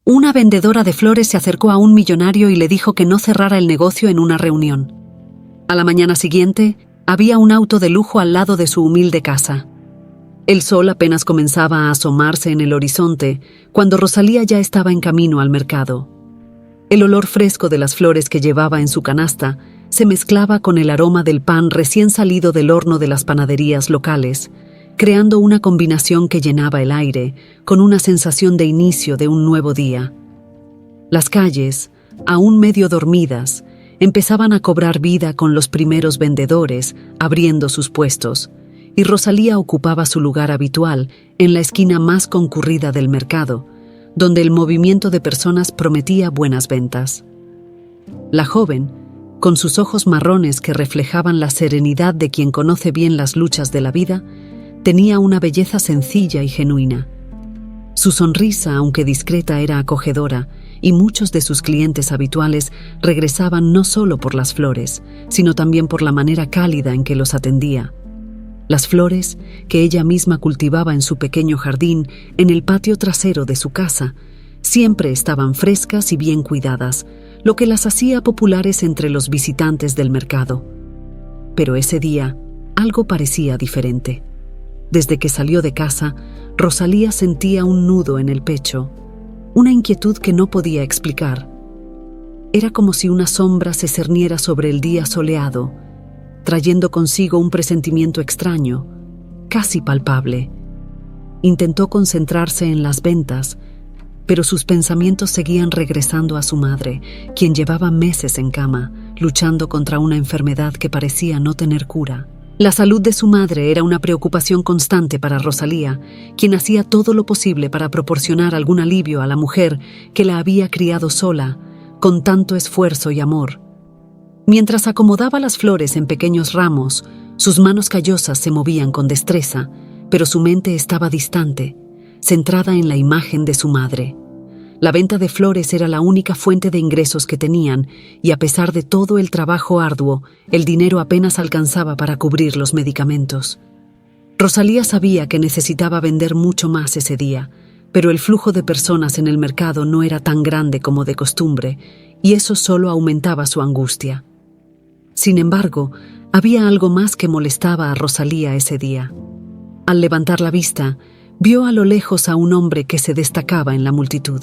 Una vendedora de flores se acercó a un millonario y le dijo que no cerrara el negocio en una reunión. A la mañana siguiente, había un auto de lujo al lado de su humilde casa. El sol apenas comenzaba a asomarse en el horizonte cuando Rosalía ya estaba en camino al mercado. El olor fresco de las flores que llevaba en su canasta se mezclaba con el aroma del pan recién salido del horno de las panaderías locales, creando una combinación que llenaba el aire con una sensación de inicio de un nuevo día. Las calles, aún medio dormidas, empezaban a cobrar vida con los primeros vendedores abriendo sus puestos, y Rosalía ocupaba su lugar habitual en la esquina más concurrida del mercado, donde el movimiento de personas prometía buenas ventas. La joven, con sus ojos marrones que reflejaban la serenidad de quien conoce bien las luchas de la vida, tenía una belleza sencilla y genuina. Su sonrisa, aunque discreta, era acogedora, y muchos de sus clientes habituales regresaban no solo por las flores, sino también por la manera cálida en que los atendía. Las flores, que ella misma cultivaba en su pequeño jardín, en el patio trasero de su casa, siempre estaban frescas y bien cuidadas, lo que las hacía populares entre los visitantes del mercado. Pero ese día, algo parecía diferente. Desde que salió de casa, Rosalía sentía un nudo en el pecho, una inquietud que no podía explicar. Era como si una sombra se cerniera sobre el día soleado, trayendo consigo un presentimiento extraño, casi palpable. Intentó concentrarse en las ventas, pero sus pensamientos seguían regresando a su madre, quien llevaba meses en cama, luchando contra una enfermedad que parecía no tener cura. La salud de su madre era una preocupación constante para Rosalía, quien hacía todo lo posible para proporcionar algún alivio a la mujer que la había criado sola, con tanto esfuerzo y amor. Mientras acomodaba las flores en pequeños ramos, sus manos callosas se movían con destreza, pero su mente estaba distante, centrada en la imagen de su madre. La venta de flores era la única fuente de ingresos que tenían, y a pesar de todo el trabajo arduo, el dinero apenas alcanzaba para cubrir los medicamentos. Rosalía sabía que necesitaba vender mucho más ese día, pero el flujo de personas en el mercado no era tan grande como de costumbre, y eso solo aumentaba su angustia. Sin embargo, había algo más que molestaba a Rosalía ese día. Al levantar la vista, vio a lo lejos a un hombre que se destacaba en la multitud.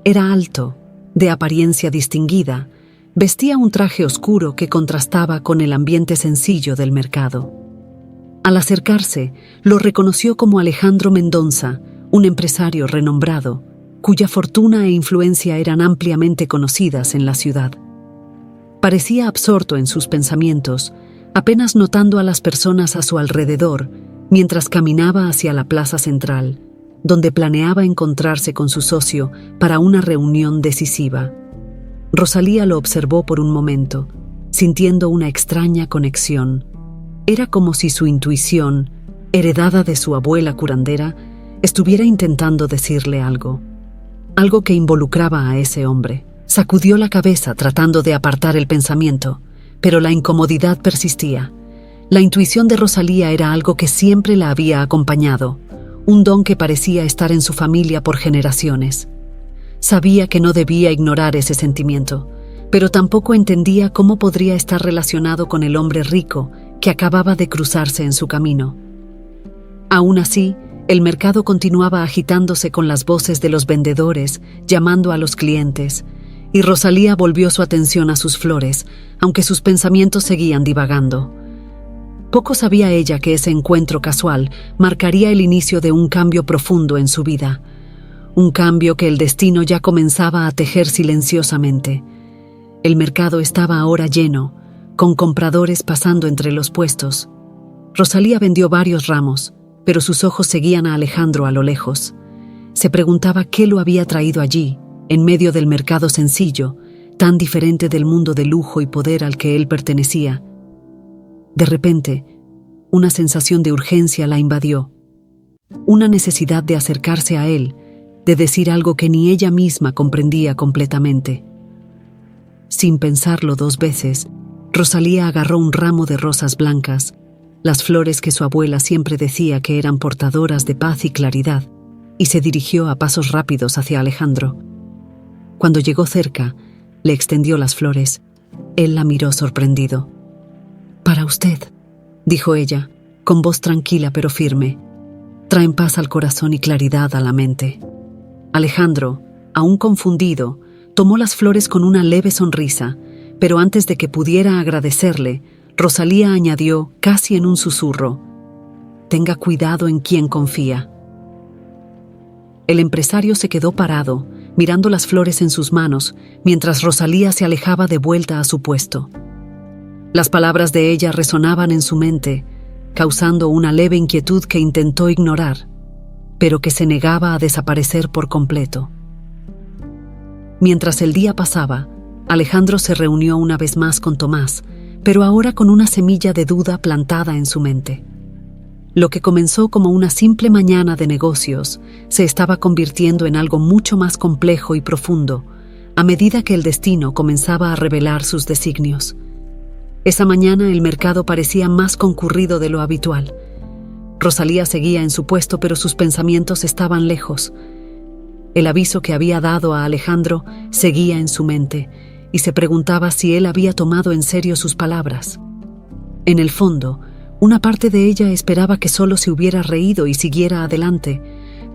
Era alto, de apariencia distinguida, vestía un traje oscuro que contrastaba con el ambiente sencillo del mercado. Al acercarse, lo reconoció como Alejandro Mendonça, un empresario renombrado, cuya fortuna e influencia eran ampliamente conocidas en la ciudad. Parecía absorto en sus pensamientos, apenas notando a las personas a su alrededor, mientras caminaba hacia la plaza central, donde planeaba encontrarse con su socio para una reunión decisiva. Rosalía lo observó por un momento, sintiendo una extraña conexión. Era como si su intuición, heredada de su abuela curandera, estuviera intentando decirle algo que involucraba a ese hombre. Sacudió la cabeza tratando de apartar el pensamiento, pero la incomodidad persistía. La intuición de Rosalía era algo que siempre la había acompañado, un don que parecía estar en su familia por generaciones. Sabía que no debía ignorar ese sentimiento, pero tampoco entendía cómo podría estar relacionado con el hombre rico que acababa de cruzarse en su camino. Aún así, el mercado continuaba agitándose con las voces de los vendedores, llamando a los clientes, y Rosalía volvió su atención a sus flores, aunque sus pensamientos seguían divagando. Poco sabía ella que ese encuentro casual marcaría el inicio de un cambio profundo en su vida, un cambio que el destino ya comenzaba a tejer silenciosamente. El mercado estaba ahora lleno, con compradores pasando entre los puestos. Rosalía vendió varios ramos, pero sus ojos seguían a Alejandro a lo lejos. Se preguntaba qué lo había traído allí, en medio del mercado sencillo, tan diferente del mundo de lujo y poder al que él pertenecía. De repente, una sensación de urgencia la invadió, una necesidad de acercarse a él, de decir algo que ni ella misma comprendía completamente. Sin pensarlo dos veces, Rosalía agarró un ramo de rosas blancas, las flores que su abuela siempre decía que eran portadoras de paz y claridad, y se dirigió a pasos rápidos hacia Alejandro. Cuando llegó cerca, le extendió las flores. Él la miró sorprendido. «Para usted», dijo ella, con voz tranquila pero firme. «Traen paz al corazón y claridad a la mente». Alejandro, aún confundido, tomó las flores con una leve sonrisa, pero antes de que pudiera agradecerle, Rosalía añadió, casi en un susurro: «Tenga cuidado en quién confía». El empresario se quedó parado, mirando las flores en sus manos, mientras Rosalía se alejaba de vuelta a su puesto. Las palabras de ella resonaban en su mente, causando una leve inquietud que intentó ignorar, pero que se negaba a desaparecer por completo. Mientras el día pasaba, Alejandro se reunió una vez más con Tomás, pero ahora con una semilla de duda plantada en su mente. Lo que comenzó como una simple mañana de negocios se estaba convirtiendo en algo mucho más complejo y profundo a medida que el destino comenzaba a revelar sus designios. Esa mañana el mercado parecía más concurrido de lo habitual. Rosalía seguía en su puesto, pero sus pensamientos estaban lejos. El aviso que había dado a Alejandro seguía en su mente y se preguntaba si él había tomado en serio sus palabras. En el fondo, una parte de ella esperaba que solo se hubiera reído y siguiera adelante,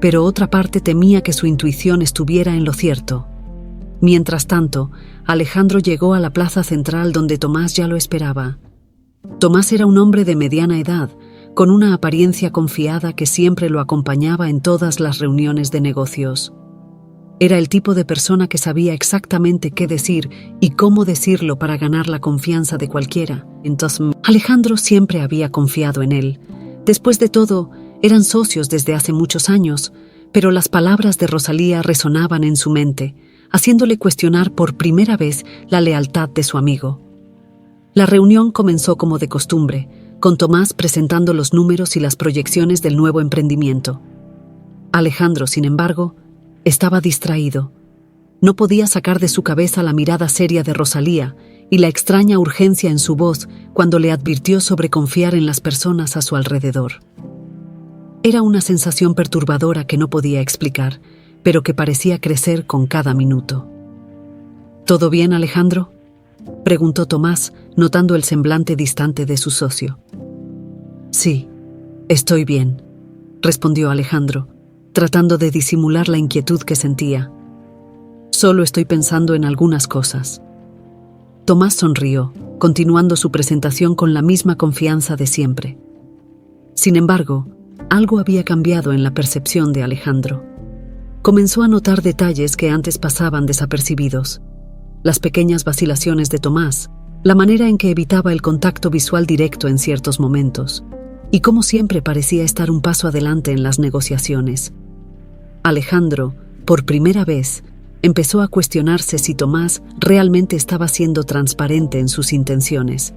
pero otra parte temía que su intuición estuviera en lo cierto. Mientras tanto, Alejandro llegó a la plaza central donde Tomás ya lo esperaba. Tomás era un hombre de mediana edad, con una apariencia confiada que siempre lo acompañaba en todas las reuniones de negocios. Era el tipo de persona que sabía exactamente qué decir y cómo decirlo para ganar la confianza de cualquiera. Entonces, Alejandro siempre había confiado en él. Después de todo, eran socios desde hace muchos años, pero las palabras de Rosalía resonaban en su mente, haciéndole cuestionar por primera vez la lealtad de su amigo. La reunión comenzó como de costumbre, con Tomás presentando los números y las proyecciones del nuevo emprendimiento. Alejandro, sin embargo, estaba distraído. No podía sacar de su cabeza la mirada seria de Rosalía y la extraña urgencia en su voz cuando le advirtió sobre confiar en las personas a su alrededor. Era una sensación perturbadora que no podía explicar, pero que parecía crecer con cada minuto. «¿Todo bien, Alejandro?», preguntó Tomás, notando el semblante distante de su socio. «Sí, estoy bien», respondió Alejandro, tratando de disimular la inquietud que sentía. «Solo estoy pensando en algunas cosas». Tomás sonrió, continuando su presentación con la misma confianza de siempre. Sin embargo, algo había cambiado en la percepción de Alejandro. Comenzó a notar detalles que antes pasaban desapercibidos. Las pequeñas vacilaciones de Tomás, la manera en que evitaba el contacto visual directo en ciertos momentos, y cómo siempre parecía estar un paso adelante en las negociaciones. Alejandro, por primera vez, empezó a cuestionarse si Tomás realmente estaba siendo transparente en sus intenciones.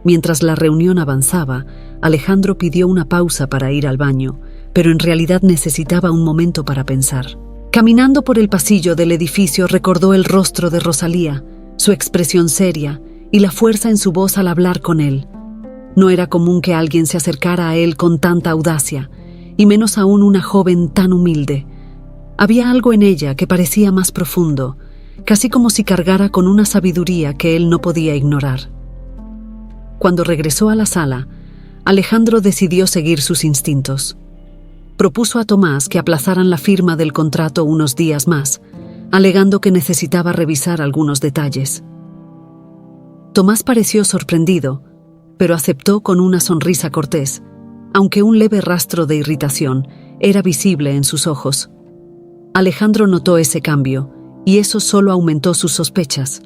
Mientras la reunión avanzaba, Alejandro pidió una pausa para ir al baño, pero en realidad necesitaba un momento para pensar. Caminando por el pasillo del edificio recordó el rostro de Rosalía, su expresión seria y la fuerza en su voz al hablar con él. No era común que alguien se acercara a él con tanta audacia, y menos aún una joven tan humilde. Había algo en ella que parecía más profundo, casi como si cargara con una sabiduría que él no podía ignorar. Cuando regresó a la sala, Alejandro decidió seguir sus instintos. Propuso a Tomás que aplazaran la firma del contrato unos días más, alegando que necesitaba revisar algunos detalles. Tomás pareció sorprendido, pero aceptó con una sonrisa cortés, aunque un leve rastro de irritación era visible en sus ojos. Alejandro notó ese cambio, y eso solo aumentó sus sospechas.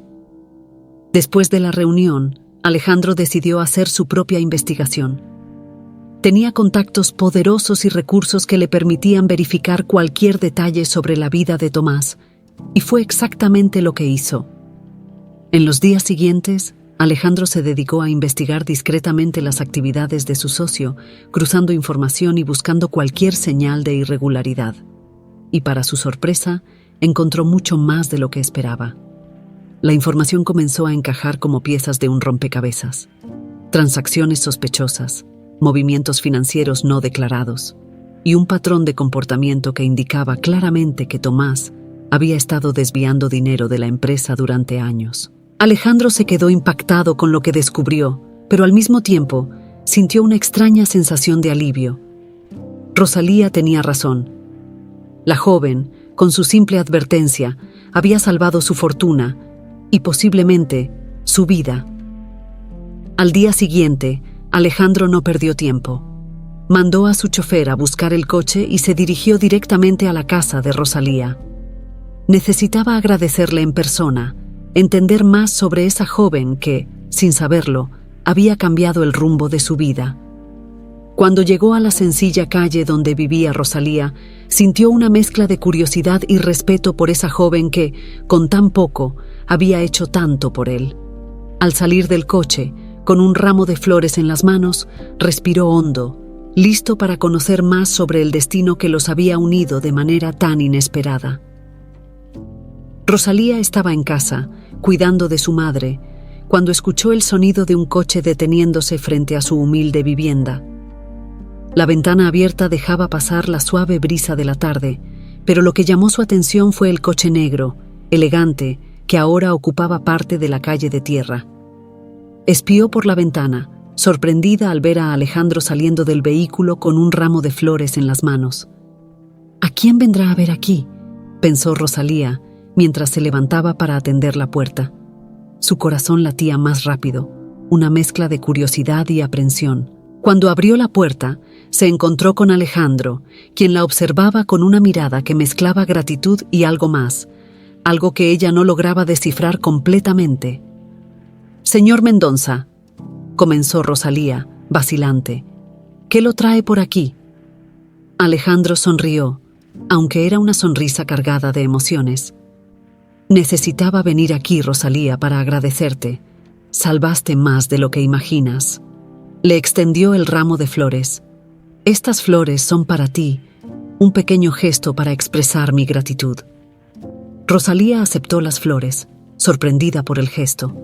Después de la reunión, Alejandro decidió hacer su propia investigación. Tenía contactos poderosos y recursos que le permitían verificar cualquier detalle sobre la vida de Tomás, y fue exactamente lo que hizo. En los días siguientes, Alejandro se dedicó a investigar discretamente las actividades de su socio, cruzando información y buscando cualquier señal de irregularidad. Y para su sorpresa, encontró mucho más de lo que esperaba. La información comenzó a encajar como piezas de un rompecabezas. Transacciones sospechosas, movimientos financieros no declarados, y un patrón de comportamiento que indicaba claramente que Tomás había estado desviando dinero de la empresa durante años. Alejandro se quedó impactado con lo que descubrió, pero al mismo tiempo sintió una extraña sensación de alivio. Rosalía tenía razón. La joven, con su simple advertencia, había salvado su fortuna y posiblemente su vida. Al día siguiente, Alejandro no perdió tiempo. Mandó a su chofer a buscar el coche y se dirigió directamente a la casa de Rosalía. Necesitaba agradecerle en persona, entender más sobre esa joven que, sin saberlo, había cambiado el rumbo de su vida. Cuando llegó a la sencilla calle donde vivía Rosalía, sintió una mezcla de curiosidad y respeto por esa joven que, con tan poco, había hecho tanto por él. Al salir del coche, con un ramo de flores en las manos, respiró hondo, listo para conocer más sobre el destino que los había unido de manera tan inesperada. Rosalía estaba en casa, cuidando de su madre, cuando escuchó el sonido de un coche deteniéndose frente a su humilde vivienda. La ventana abierta dejaba pasar la suave brisa de la tarde, pero lo que llamó su atención fue el coche negro, elegante, que ahora ocupaba parte de la calle de tierra. Espió por la ventana, sorprendida al ver a Alejandro saliendo del vehículo con un ramo de flores en las manos. ¿A quién vendrá a ver aquí?, pensó Rosalía, mientras se levantaba para atender la puerta. Su corazón latía más rápido, una mezcla de curiosidad y aprensión. Cuando abrió la puerta, se encontró con Alejandro, quien la observaba con una mirada que mezclaba gratitud y algo más, algo que ella no lograba descifrar completamente. «Señor Mendoza», comenzó Rosalía, vacilante, «¿qué lo trae por aquí?» Alejandro sonrió, aunque era una sonrisa cargada de emociones. «Necesitaba venir aquí, Rosalía, para agradecerte. Salvaste más de lo que imaginas». Le extendió el ramo de flores. «Estas flores son para ti, un pequeño gesto para expresar mi gratitud». Rosalía aceptó las flores, sorprendida por el gesto.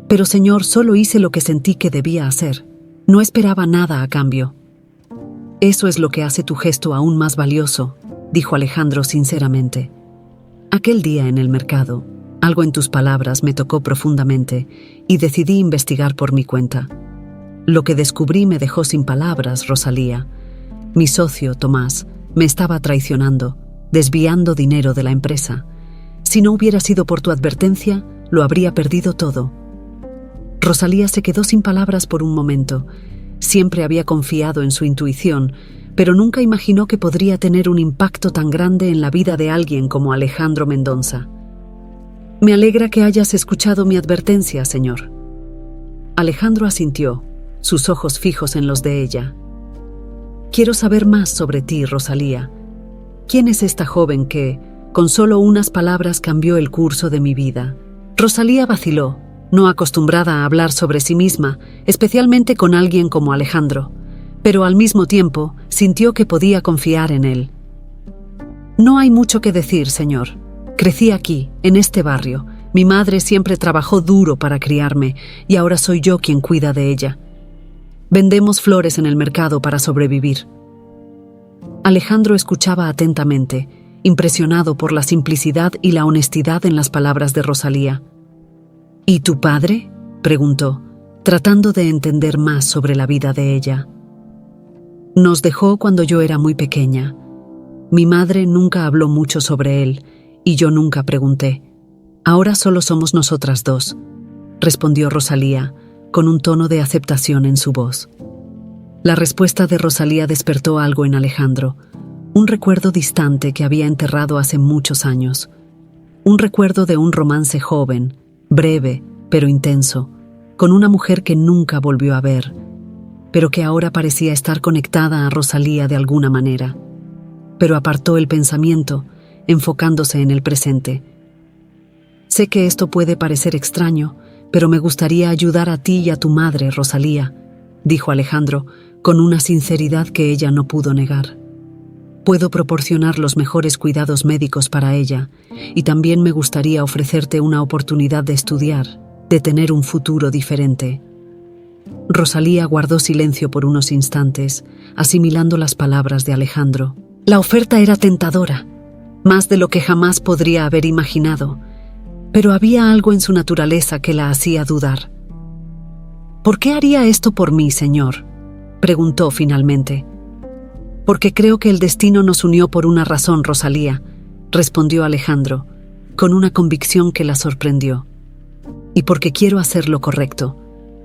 «Pero, señor, solo hice lo que sentí que debía hacer. No esperaba nada a cambio». «Eso es lo que hace tu gesto aún más valioso», dijo Alejandro sinceramente. «Aquel día en el mercado, algo en tus palabras me tocó profundamente y decidí investigar por mi cuenta. Lo que descubrí me dejó sin palabras, Rosalía. Mi socio, Tomás, me estaba traicionando, desviando dinero de la empresa. Si no hubiera sido por tu advertencia, lo habría perdido todo». Rosalía se quedó sin palabras por un momento. Siempre había confiado en su intuición, pero nunca imaginó que podría tener un impacto tan grande en la vida de alguien como Alejandro Mendoza. «Me alegra que hayas escuchado mi advertencia, señor». Alejandro asintió, sus ojos fijos en los de ella. «Quiero saber más sobre ti, Rosalía. ¿Quién es esta joven que, con solo unas palabras, cambió el curso de mi vida?» Rosalía vaciló, no acostumbrada a hablar sobre sí misma, especialmente con alguien como Alejandro, pero al mismo tiempo sintió que podía confiar en él. «No hay mucho que decir, señor. Crecí aquí, en este barrio. Mi madre siempre trabajó duro para criarme y ahora soy yo quien cuida de ella. Vendemos flores en el mercado para sobrevivir». Alejandro escuchaba atentamente, impresionado por la simplicidad y la honestidad en las palabras de Rosalía. «¿Y tu padre?», preguntó, tratando de entender más sobre la vida de ella. «Nos dejó cuando yo era muy pequeña. Mi madre nunca habló mucho sobre él y yo nunca pregunté. Ahora solo somos nosotras dos», respondió Rosalía, con un tono de aceptación en su voz. La respuesta de Rosalía despertó algo en Alejandro, un recuerdo distante que había enterrado hace muchos años. Un recuerdo de un romance joven, breve, pero intenso, con una mujer que nunca volvió a ver, pero que ahora parecía estar conectada a Rosalía de alguna manera. Pero apartó el pensamiento, enfocándose en el presente. «Sé que esto puede parecer extraño, pero me gustaría ayudar a ti y a tu madre, Rosalía», dijo Alejandro, con una sinceridad que ella no pudo negar. «Puedo proporcionar los mejores cuidados médicos para ella, y también me gustaría ofrecerte una oportunidad de estudiar, de tener un futuro diferente». Rosalía guardó silencio por unos instantes, asimilando las palabras de Alejandro. La oferta era tentadora, más de lo que jamás podría haber imaginado, pero había algo en su naturaleza que la hacía dudar. «¿Por qué haría esto por mí, Señor?», preguntó finalmente. «Porque creo que el destino nos unió por una razón, Rosalía», respondió Alejandro, con una convicción que la sorprendió. «Y porque quiero hacer lo correcto.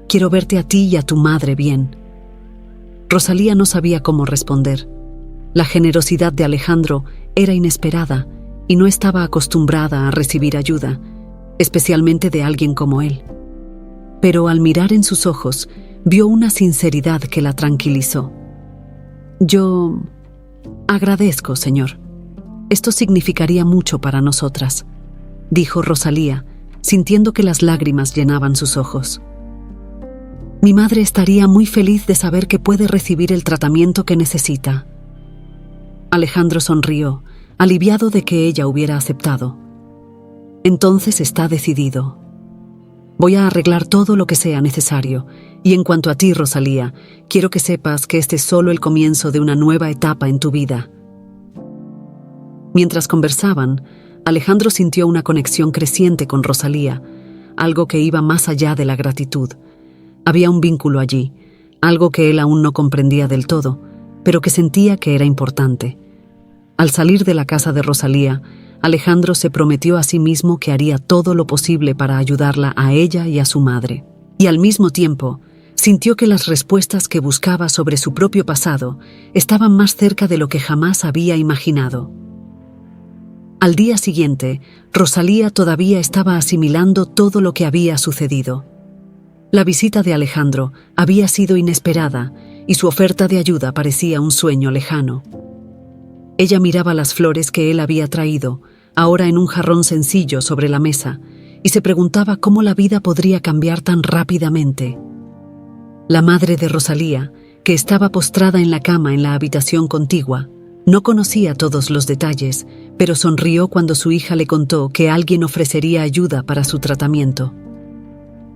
Quiero verte a ti y a tu madre bien». Rosalía no sabía cómo responder. La generosidad de Alejandro era inesperada y no estaba acostumbrada a recibir ayuda, especialmente de alguien como él. Pero al mirar en sus ojos, vio una sinceridad que la tranquilizó. «Yo agradezco, Señor. Esto significaría mucho para nosotras», dijo Rosalía, sintiendo que las lágrimas llenaban sus ojos. «Mi madre estaría muy feliz de saber que puede recibir el tratamiento que necesita». Alejandro sonrió, aliviado de que ella hubiera aceptado. «Entonces está decidido. Voy a arreglar todo lo que sea necesario, y en cuanto a ti, Rosalía, quiero que sepas que este es solo el comienzo de una nueva etapa en tu vida». Mientras conversaban, Alejandro sintió una conexión creciente con Rosalía, algo que iba más allá de la gratitud. Había un vínculo allí, algo que él aún no comprendía del todo, pero que sentía que era importante. Al salir de la casa de Rosalía, Alejandro se prometió a sí mismo que haría todo lo posible para ayudarla a ella y a su madre. Y al mismo tiempo, sintió que las respuestas que buscaba sobre su propio pasado estaban más cerca de lo que jamás había imaginado. Al día siguiente, Rosalía todavía estaba asimilando todo lo que había sucedido. La visita de Alejandro había sido inesperada y su oferta de ayuda parecía un sueño lejano. Ella miraba las flores que él había traído, ahora en un jarrón sencillo sobre la mesa, y se preguntaba cómo la vida podría cambiar tan rápidamente. La madre de Rosalía, que estaba postrada en la cama en la habitación contigua, no conocía todos los detalles, pero sonrió cuando su hija le contó que alguien ofrecería ayuda para su tratamiento.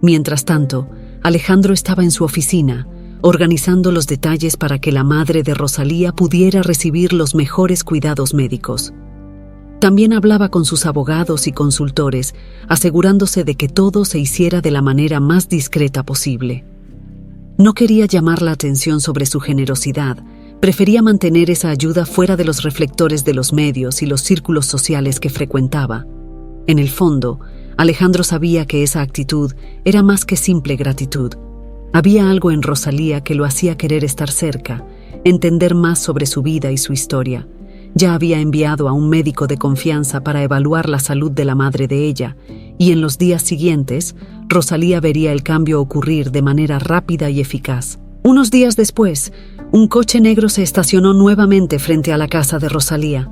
Mientras tanto, Alejandro estaba en su oficina, organizando los detalles para que la madre de Rosalía pudiera recibir los mejores cuidados médicos. También hablaba con sus abogados y consultores, asegurándose de que todo se hiciera de la manera más discreta posible. No quería llamar la atención sobre su generosidad, prefería mantener esa ayuda fuera de los reflectores de los medios y los círculos sociales que frecuentaba. En el fondo, Alejandro sabía que esa actitud era más que simple gratitud. Había algo en Rosalía que lo hacía querer estar cerca, entender más sobre su vida y su historia. Ya había enviado a un médico de confianza para evaluar la salud de la madre de ella, y en los días siguientes, Rosalía vería el cambio ocurrir de manera rápida y eficaz. Unos días después, un coche negro se estacionó nuevamente frente a la casa de Rosalía.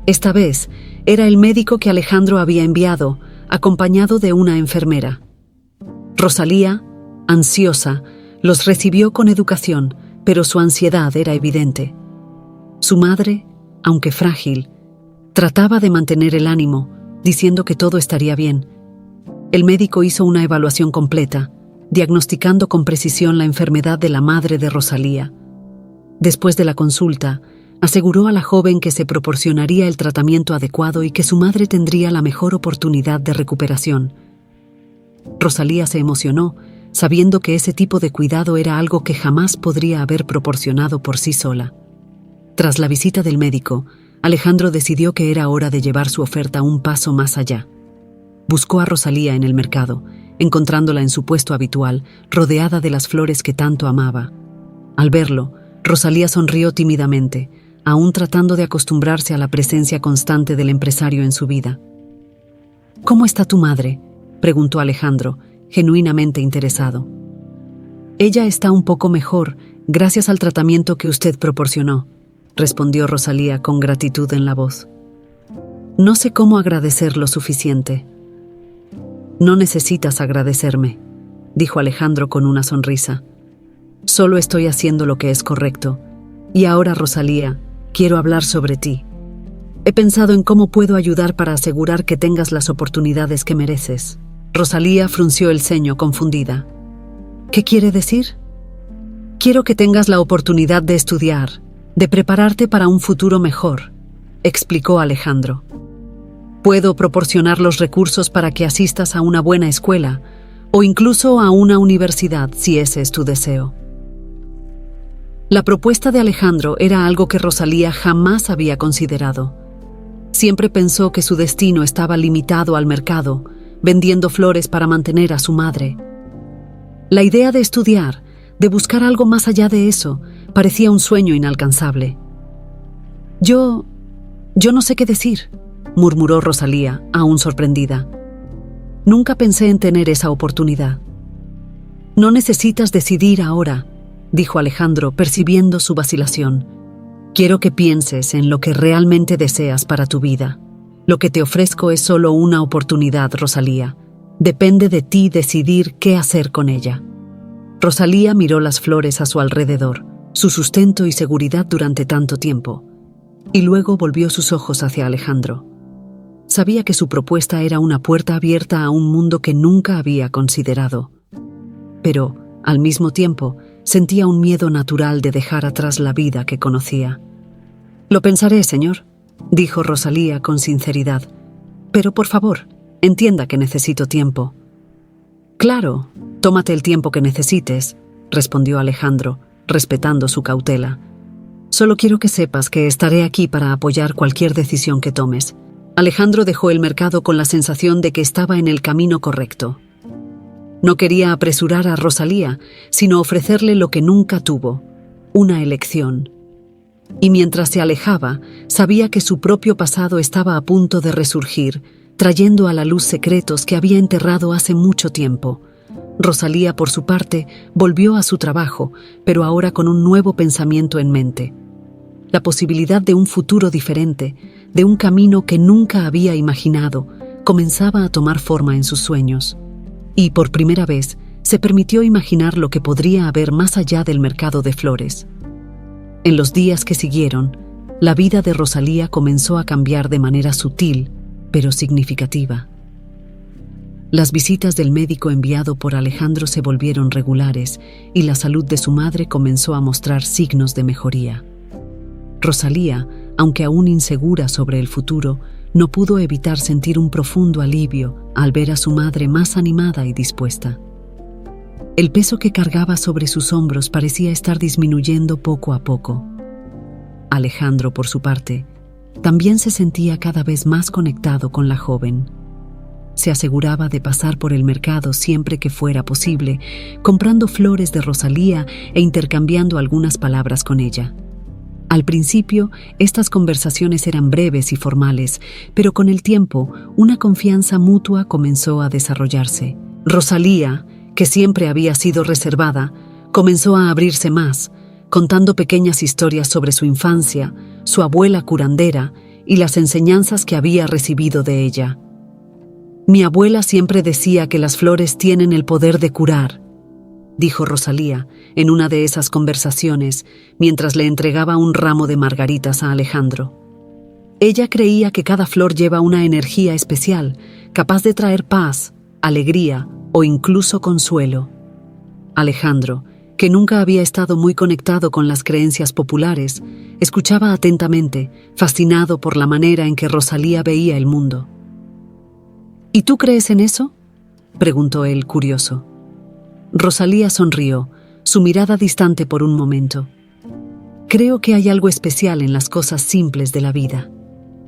Esta vez, era el médico que Alejandro había enviado, acompañado de una enfermera. Rosalía, ansiosa, los recibió con educación, pero su ansiedad era evidente. Su madre, aunque frágil, trataba de mantener el ánimo, diciendo que todo estaría bien. El médico hizo una evaluación completa, diagnosticando con precisión la enfermedad de la madre de Rosalía. Después de la consulta, aseguró a la joven que se proporcionaría el tratamiento adecuado y que su madre tendría la mejor oportunidad de recuperación. Rosalía se emocionó, sabiendo que ese tipo de cuidado era algo que jamás podría haber proporcionado por sí sola. Tras la visita del médico, Alejandro decidió que era hora de llevar su oferta un paso más allá. Buscó a Rosalía en el mercado, encontrándola en su puesto habitual, rodeada de las flores que tanto amaba. Al verlo, Rosalía sonrió tímidamente, aún tratando de acostumbrarse a la presencia constante del empresario en su vida. «¿Cómo está tu madre?», preguntó Alejandro, genuinamente interesado. «Ella está un poco mejor, gracias al tratamiento que usted proporcionó», respondió Rosalía con gratitud en la voz. «No sé cómo agradecer lo suficiente». «No necesitas agradecerme», dijo Alejandro con una sonrisa. «Solo estoy haciendo lo que es correcto. Y ahora, Rosalía, quiero hablar sobre ti. He pensado en cómo puedo ayudar para asegurar que tengas las oportunidades que mereces». Rosalía frunció el ceño confundida. «¿Qué quiere decir?» «Quiero que tengas la oportunidad de estudiar, de prepararte para un futuro mejor. explicó Alejandro. Puedo proporcionar los recursos para que asistas a una buena escuela o incluso a una universidad si ese es tu deseo. La propuesta de Alejandro era algo que Rosalía jamás había considerado. Siempre pensó que su destino estaba limitado al mercado, vendiendo flores para mantener a su madre. La idea de estudiar, de buscar algo más allá de eso, parecía un sueño inalcanzable. Yo no sé qué decir, murmuró Rosalía, aún sorprendida. Nunca pensé en tener esa oportunidad. No necesitas decidir ahora, dijo Alejandro, percibiendo su vacilación. Quiero que pienses en lo que realmente deseas para tu vida. Lo que te ofrezco es solo una oportunidad, Rosalía. Depende de ti decidir qué hacer con ella. Rosalía miró las flores a su alrededor, su sustento y seguridad durante tanto tiempo, y luego volvió sus ojos hacia Alejandro. Sabía que su propuesta era una puerta abierta a un mundo que nunca había considerado. Pero, al mismo tiempo, sentía un miedo natural de dejar atrás la vida que conocía. «Lo pensaré, señor», dijo Rosalía con sinceridad. «Pero por favor, entienda que necesito tiempo». «Claro, tómate el tiempo que necesites», respondió Alejandro, respetando su cautela. «Solo quiero que sepas que estaré aquí para apoyar cualquier decisión que tomes». Alejandro dejó el mercado con la sensación de que estaba en el camino correcto. No quería apresurar a Rosalía, sino ofrecerle lo que nunca tuvo, una elección. Y mientras se alejaba, sabía que su propio pasado estaba a punto de resurgir, trayendo a la luz secretos que había enterrado hace mucho tiempo. Rosalía, por su parte, volvió a su trabajo, pero ahora con un nuevo pensamiento en mente. La posibilidad de un futuro diferente, de un camino que nunca había imaginado, comenzaba a tomar forma en sus sueños. Y, por primera vez, se permitió imaginar lo que podría haber más allá del mercado de flores. En los días que siguieron, la vida de Rosalía comenzó a cambiar de manera sutil, pero significativa. Las visitas del médico enviado por Alejandro se volvieron regulares y la salud de su madre comenzó a mostrar signos de mejoría. Rosalía, aunque aún insegura sobre el futuro, no pudo evitar sentir un profundo alivio al ver a su madre más animada y dispuesta. El peso que cargaba sobre sus hombros parecía estar disminuyendo poco a poco. Alejandro, por su parte, también se sentía cada vez más conectado con la joven. Se aseguraba de pasar por el mercado siempre que fuera posible, comprando flores de Rosalía e intercambiando algunas palabras con ella. Al principio, estas conversaciones eran breves y formales, pero con el tiempo, una confianza mutua comenzó a desarrollarse. Rosalía, que siempre había sido reservada, comenzó a abrirse más, contando pequeñas historias sobre su infancia, su abuela curandera y las enseñanzas que había recibido de ella. «Mi abuela siempre decía que las flores tienen el poder de curar», dijo Rosalía en una de esas conversaciones mientras le entregaba un ramo de margaritas a Alejandro. Ella creía que cada flor lleva una energía especial, capaz de traer paz, alegría o incluso consuelo. Alejandro, que nunca había estado muy conectado con las creencias populares, escuchaba atentamente, fascinado por la manera en que Rosalía veía el mundo. «¿Y tú crees en eso?», preguntó él, curioso. Rosalía sonrió, su mirada distante por un momento. «Creo que hay algo especial en las cosas simples de la vida.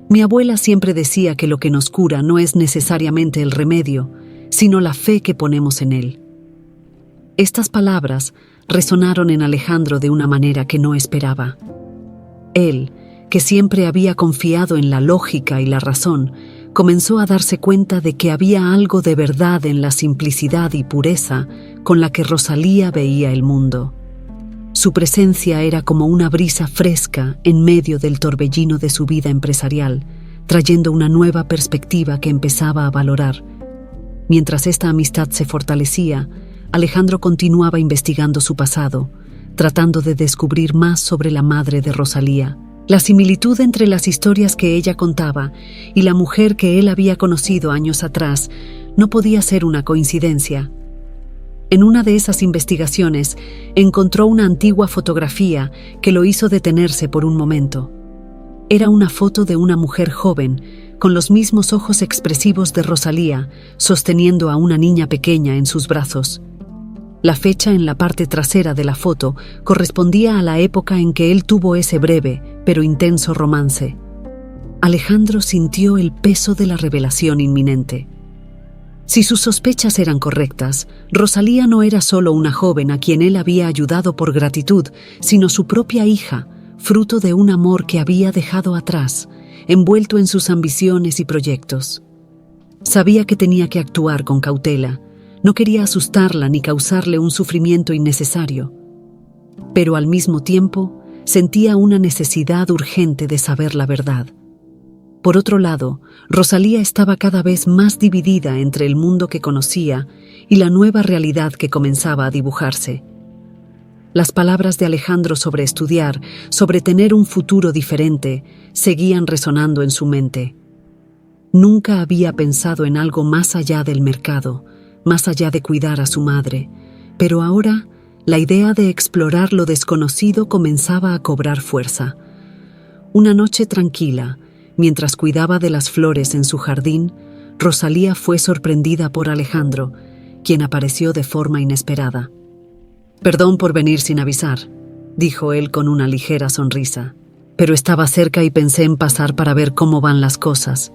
Mi abuela siempre decía que lo que nos cura no es necesariamente el remedio, sino la fe que ponemos en él». Estas palabras resonaron en Alejandro de una manera que no esperaba. Él, que siempre había confiado en la lógica y la razón, comenzó a darse cuenta de que había algo de verdad en la simplicidad y pureza con la que Rosalía veía el mundo. Su presencia era como una brisa fresca en medio del torbellino de su vida empresarial, trayendo una nueva perspectiva que empezaba a valorar. Mientras esta amistad se fortalecía, Alejandro continuaba investigando su pasado, tratando de descubrir más sobre la madre de Rosalía. La similitud entre las historias que ella contaba y la mujer que él había conocido años atrás no podía ser una coincidencia. En una de esas investigaciones encontró una antigua fotografía que lo hizo detenerse por un momento. Era una foto de una mujer joven, con los mismos ojos expresivos de Rosalía, sosteniendo a una niña pequeña en sus brazos. La fecha en la parte trasera de la foto correspondía a la época en que él tuvo ese breve, pero intenso romance. Alejandro sintió el peso de la revelación inminente. Si sus sospechas eran correctas, Rosalía no era solo una joven a quien él había ayudado por gratitud, sino su propia hija, fruto de un amor que había dejado atrás, envuelto en sus ambiciones y proyectos. Sabía que tenía que actuar con cautela. No quería asustarla ni causarle un sufrimiento innecesario. Pero al mismo tiempo, sentía una necesidad urgente de saber la verdad. Por otro lado, Rosalía estaba cada vez más dividida entre el mundo que conocía y la nueva realidad que comenzaba a dibujarse. Las palabras de Alejandro sobre estudiar, sobre tener un futuro diferente, seguían resonando en su mente. Nunca había pensado en algo más allá del mercado, más allá de cuidar a su madre, pero ahora la idea de explorar lo desconocido comenzaba a cobrar fuerza. Una noche tranquila, mientras cuidaba de las flores en su jardín, Rosalía fue sorprendida por Alejandro, quien apareció de forma inesperada. «Perdón por venir sin avisar», dijo él con una ligera sonrisa, «pero estaba cerca y pensé en pasar para ver cómo van las cosas».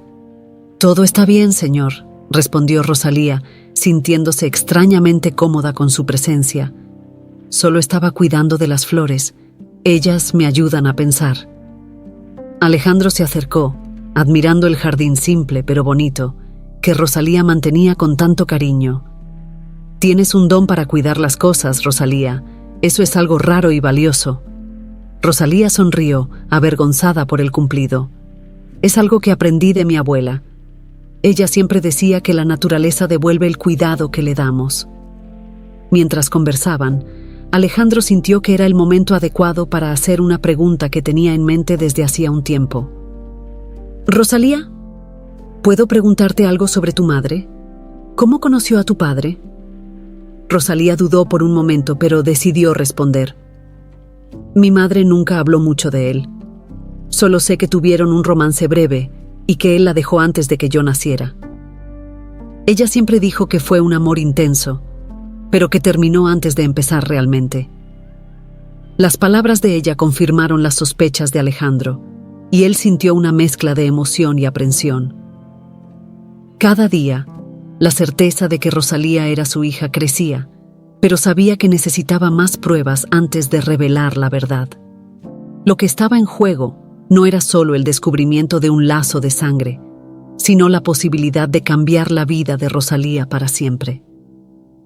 «Todo está bien, señor», respondió Rosalía, sintiéndose extrañamente cómoda con su presencia. «Solo estaba cuidando de las flores. Ellas me ayudan a pensar». Alejandro se acercó, admirando el jardín simple pero bonito, que Rosalía mantenía con tanto cariño. «Tienes un don para cuidar las cosas, Rosalía. Eso es algo raro y valioso». Rosalía sonrió, avergonzada por el cumplido. «Es algo que aprendí de mi abuela. Ella siempre decía que la naturaleza devuelve el cuidado que le damos». Mientras conversaban, Alejandro sintió que era el momento adecuado para hacer una pregunta que tenía en mente desde hacía un tiempo. «Rosalía, ¿puedo preguntarte algo sobre tu madre? ¿Cómo conoció a tu padre?» Rosalía dudó por un momento, pero decidió responder. «Mi madre nunca habló mucho de él. Solo sé que tuvieron un romance breve y que él la dejó antes de que yo naciera. Ella siempre dijo que fue un amor intenso, pero que terminó antes de empezar realmente». Las palabras de ella confirmaron las sospechas de Alejandro, y él sintió una mezcla de emoción y aprensión. Cada día, la certeza de que Rosalía era su hija crecía, pero sabía que necesitaba más pruebas antes de revelar la verdad. Lo que estaba en juego no era solo el descubrimiento de un lazo de sangre, sino la posibilidad de cambiar la vida de Rosalía para siempre.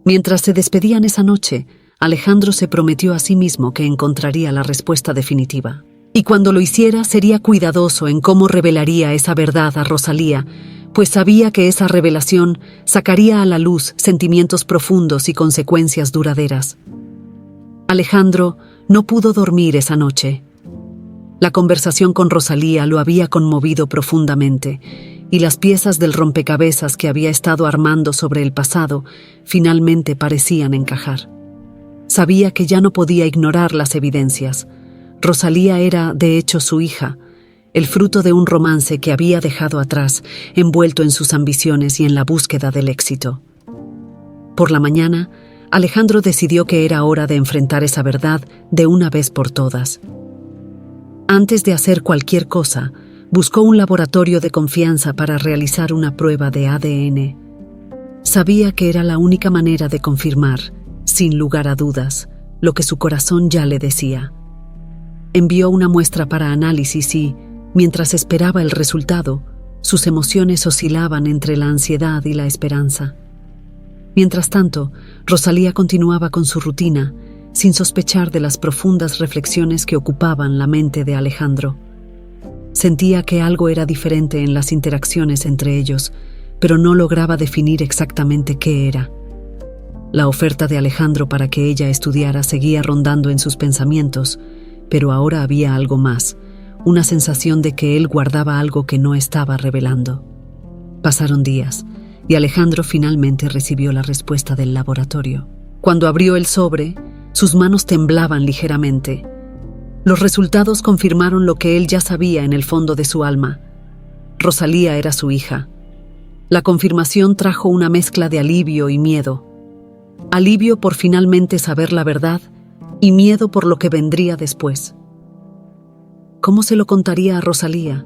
Mientras se despedían esa noche, Alejandro se prometió a sí mismo que encontraría la respuesta definitiva. Y cuando lo hiciera, sería cuidadoso en cómo revelaría esa verdad a Rosalía, pues sabía que esa revelación sacaría a la luz sentimientos profundos y consecuencias duraderas. Alejandro no pudo dormir esa noche. La conversación con Rosalía lo había conmovido profundamente, y las piezas del rompecabezas que había estado armando sobre el pasado finalmente parecían encajar. Sabía que ya no podía ignorar las evidencias. Rosalía era, de hecho, su hija, el fruto de un romance que había dejado atrás, envuelto en sus ambiciones y en la búsqueda del éxito. Por la mañana, Alejandro decidió que era hora de enfrentar esa verdad de una vez por todas. Antes de hacer cualquier cosa, buscó un laboratorio de confianza para realizar una prueba de ADN. Sabía que era la única manera de confirmar, sin lugar a dudas, lo que su corazón ya le decía. Envió una muestra para análisis y, mientras esperaba el resultado, sus emociones oscilaban entre la ansiedad y la esperanza. Mientras tanto, Rosalía continuaba con su rutina, sin sospechar de las profundas reflexiones que ocupaban la mente de Alejandro. Sentía que algo era diferente en las interacciones entre ellos, pero no lograba definir exactamente qué era. La oferta de Alejandro para que ella estudiara seguía rondando en sus pensamientos, pero ahora había algo más, una sensación de que él guardaba algo que no estaba revelando. Pasaron días, y Alejandro finalmente recibió la respuesta del laboratorio. Cuando abrió el sobre, sus manos temblaban ligeramente. Los resultados confirmaron lo que él ya sabía en el fondo de su alma. Rosalía era su hija. La confirmación trajo una mezcla de alivio y miedo. Alivio por finalmente saber la verdad y miedo por lo que vendría después. ¿Cómo se lo contaría a Rosalía?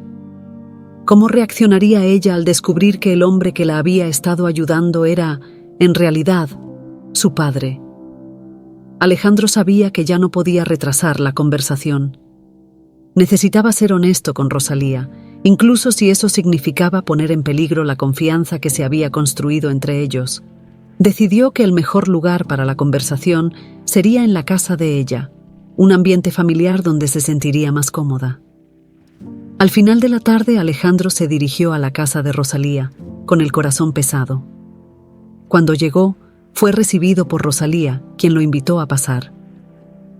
¿Cómo reaccionaría ella al descubrir que el hombre que la había estado ayudando era, en realidad, su padre? Alejandro sabía que ya no podía retrasar la conversación. Necesitaba ser honesto con Rosalía, incluso si eso significaba poner en peligro la confianza que se había construido entre ellos. Decidió que el mejor lugar para la conversación sería en la casa de ella, un ambiente familiar donde se sentiría más cómoda. Al final de la tarde, Alejandro se dirigió a la casa de Rosalía, con el corazón pesado. Cuando llegó, fue recibido por Rosalía, quien lo invitó a pasar.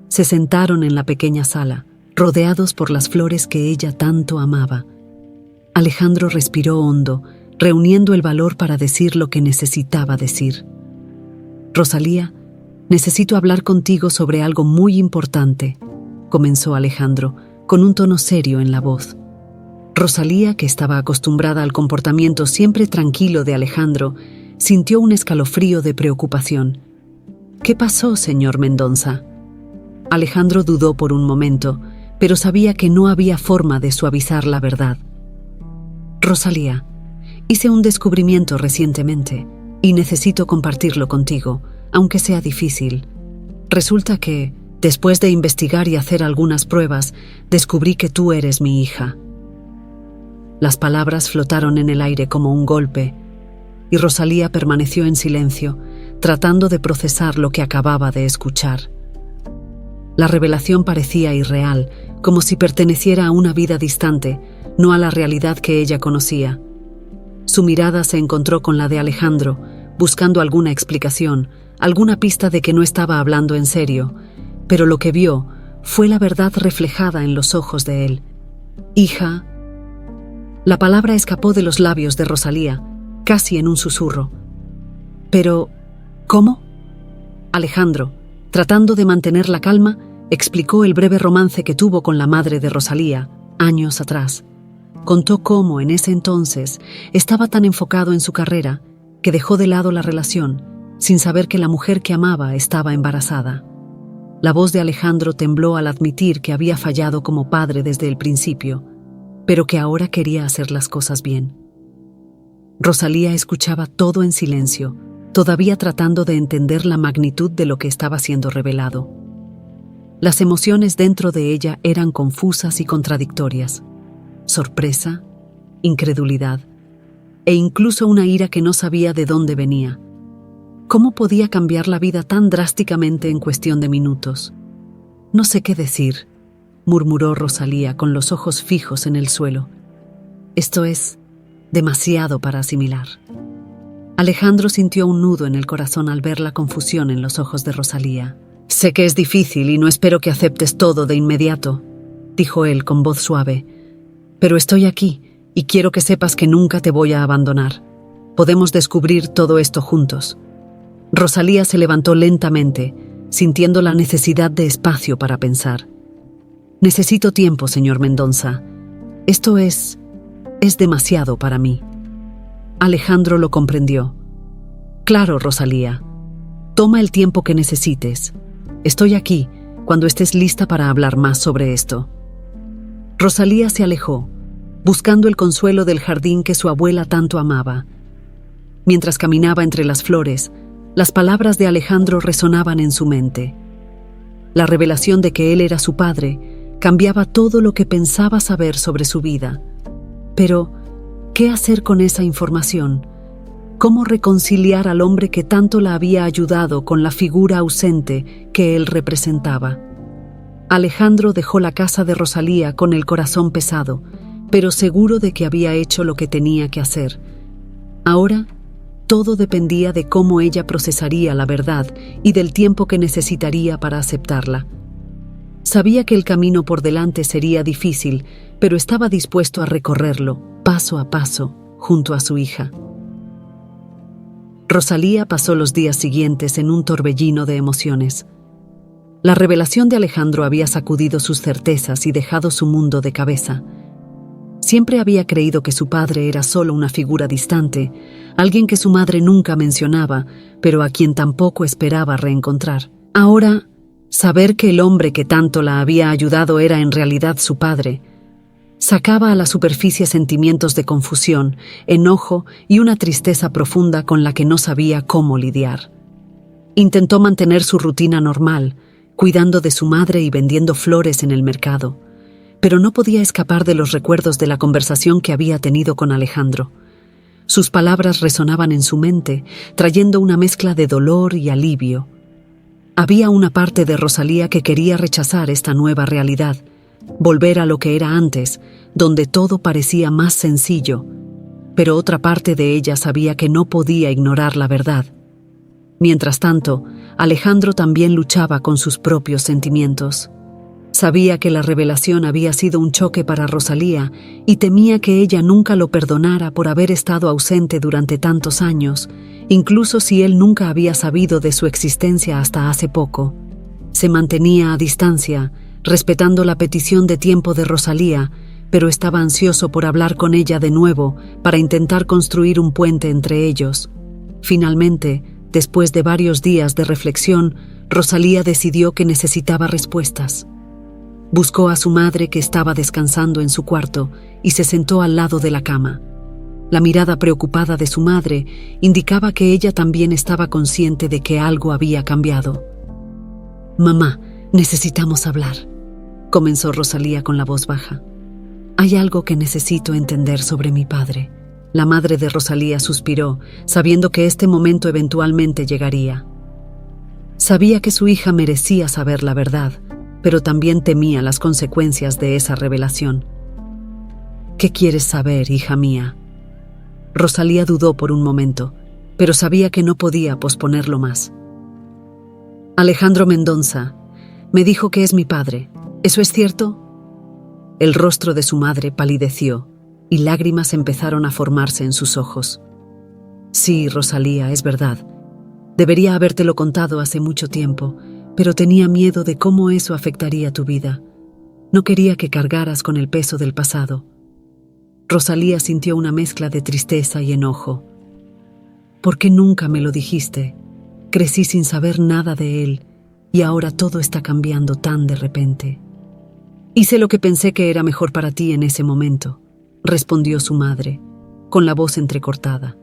Se sentaron en la pequeña sala, rodeados por las flores que ella tanto amaba. Alejandro respiró hondo, reuniendo el valor para decir lo que necesitaba decir. «Rosalía, necesito hablar contigo sobre algo muy importante», comenzó Alejandro, con un tono serio en la voz. Rosalía, que estaba acostumbrada al comportamiento siempre tranquilo de Alejandro, sintió un escalofrío de preocupación. «¿Qué pasó, señor Mendonça?». Alejandro dudó por un momento, pero sabía que no había forma de suavizar la verdad. «Rosalía, hice un descubrimiento recientemente y necesito compartirlo contigo, aunque sea difícil. Resulta que, después de investigar y hacer algunas pruebas, descubrí que tú eres mi hija». Las palabras flotaron en el aire como un golpe, y Rosalía permaneció en silencio, tratando de procesar lo que acababa de escuchar. La revelación parecía irreal, como si perteneciera a una vida distante, no a la realidad que ella conocía. Su mirada se encontró con la de Alejandro, buscando alguna explicación, alguna pista de que no estaba hablando en serio, pero lo que vio fue la verdad reflejada en los ojos de él. «Hija». La palabra escapó de los labios de Rosalía, casi en un susurro. «Pero, ¿cómo?». Alejandro, tratando de mantener la calma, explicó el breve romance que tuvo con la madre de Rosalía, años atrás. Contó cómo, en ese entonces, estaba tan enfocado en su carrera que dejó de lado la relación, sin saber que la mujer que amaba estaba embarazada. La voz de Alejandro tembló al admitir que había fallado como padre desde el principio, pero que ahora quería hacer las cosas bien. Rosalía escuchaba todo en silencio, todavía tratando de entender la magnitud de lo que estaba siendo revelado. Las emociones dentro de ella eran confusas y contradictorias. Sorpresa, incredulidad e incluso una ira que no sabía de dónde venía. ¿Cómo podía cambiar la vida tan drásticamente en cuestión de minutos? «No sé qué decir», murmuró Rosalía con los ojos fijos en el suelo. «Esto es demasiado para asimilar». Alejandro sintió un nudo en el corazón al ver la confusión en los ojos de Rosalía. «Sé que es difícil y no espero que aceptes todo de inmediato», dijo él con voz suave. «Pero estoy aquí y quiero que sepas que nunca te voy a abandonar. Podemos descubrir todo esto juntos». Rosalía se levantó lentamente, sintiendo la necesidad de espacio para pensar. «Necesito tiempo, señor Mendonça. Esto es demasiado para mí». Alejandro lo comprendió. «Claro, Rosalía. Toma el tiempo que necesites. Estoy aquí cuando estés lista para hablar más sobre esto». Rosalía se alejó, buscando el consuelo del jardín que su abuela tanto amaba. Mientras caminaba entre las flores, las palabras de Alejandro resonaban en su mente. La revelación de que él era su padre cambiaba todo lo que pensaba saber sobre su vida. Pero, ¿qué hacer con esa información? ¿Cómo reconciliar al hombre que tanto la había ayudado con la figura ausente que él representaba? Alejandro dejó la casa de Rosalía con el corazón pesado, pero seguro de que había hecho lo que tenía que hacer. Ahora, todo dependía de cómo ella procesaría la verdad y del tiempo que necesitaría para aceptarla. Sabía que el camino por delante sería difícil, pero estaba dispuesto a recorrerlo, paso a paso, junto a su hija. Rosalía pasó los días siguientes en un torbellino de emociones. La revelación de Alejandro había sacudido sus certezas y dejado su mundo de cabeza. Siempre había creído que su padre era solo una figura distante, alguien que su madre nunca mencionaba, pero a quien tampoco esperaba reencontrar. Ahora, saber que el hombre que tanto la había ayudado era en realidad su padre, sacaba a la superficie sentimientos de confusión, enojo y una tristeza profunda con la que no sabía cómo lidiar. Intentó mantener su rutina normal, cuidando de su madre y vendiendo flores en el mercado, pero no podía escapar de los recuerdos de la conversación que había tenido con Alejandro. Sus palabras resonaban en su mente, trayendo una mezcla de dolor y alivio. Había una parte de Rosalía que quería rechazar esta nueva realidad, volver a lo que era antes, donde todo parecía más sencillo, pero otra parte de ella sabía que no podía ignorar la verdad. Mientras tanto, Alejandro también luchaba con sus propios sentimientos. Sabía que la revelación había sido un choque para Rosalía y temía que ella nunca lo perdonara por haber estado ausente durante tantos años, incluso si él nunca había sabido de su existencia hasta hace poco. Se mantenía a distancia, respetando la petición de tiempo de Rosalía, pero estaba ansioso por hablar con ella de nuevo para intentar construir un puente entre ellos. Finalmente, después de varios días de reflexión, Rosalía decidió que necesitaba respuestas. Buscó a su madre, que estaba descansando en su cuarto, y se sentó al lado de la cama. La mirada preocupada de su madre indicaba que ella también estaba consciente de que algo había cambiado. «Mamá, necesitamos hablar», comenzó Rosalía con la voz baja. «Hay algo que necesito entender sobre mi padre». La madre de Rosalía suspiró, sabiendo que este momento eventualmente llegaría. Sabía que su hija merecía saber la verdad, pero también temía las consecuencias de esa revelación. «¿Qué quieres saber, hija mía?». Rosalía dudó por un momento, pero sabía que no podía posponerlo más. «Alejandro Mendonça me dijo que es mi padre. ¿Eso es cierto?». El rostro de su madre palideció y lágrimas empezaron a formarse en sus ojos. «Sí, Rosalía, es verdad. Debería habértelo contado hace mucho tiempo, pero tenía miedo de cómo eso afectaría tu vida. No quería que cargaras con el peso del pasado». Rosalía sintió una mezcla de tristeza y enojo. «¿Por qué nunca me lo dijiste? Crecí sin saber nada de él y ahora todo está cambiando tan de repente». «Hice lo que pensé que era mejor para ti en ese momento», respondió su madre, con la voz entrecortada.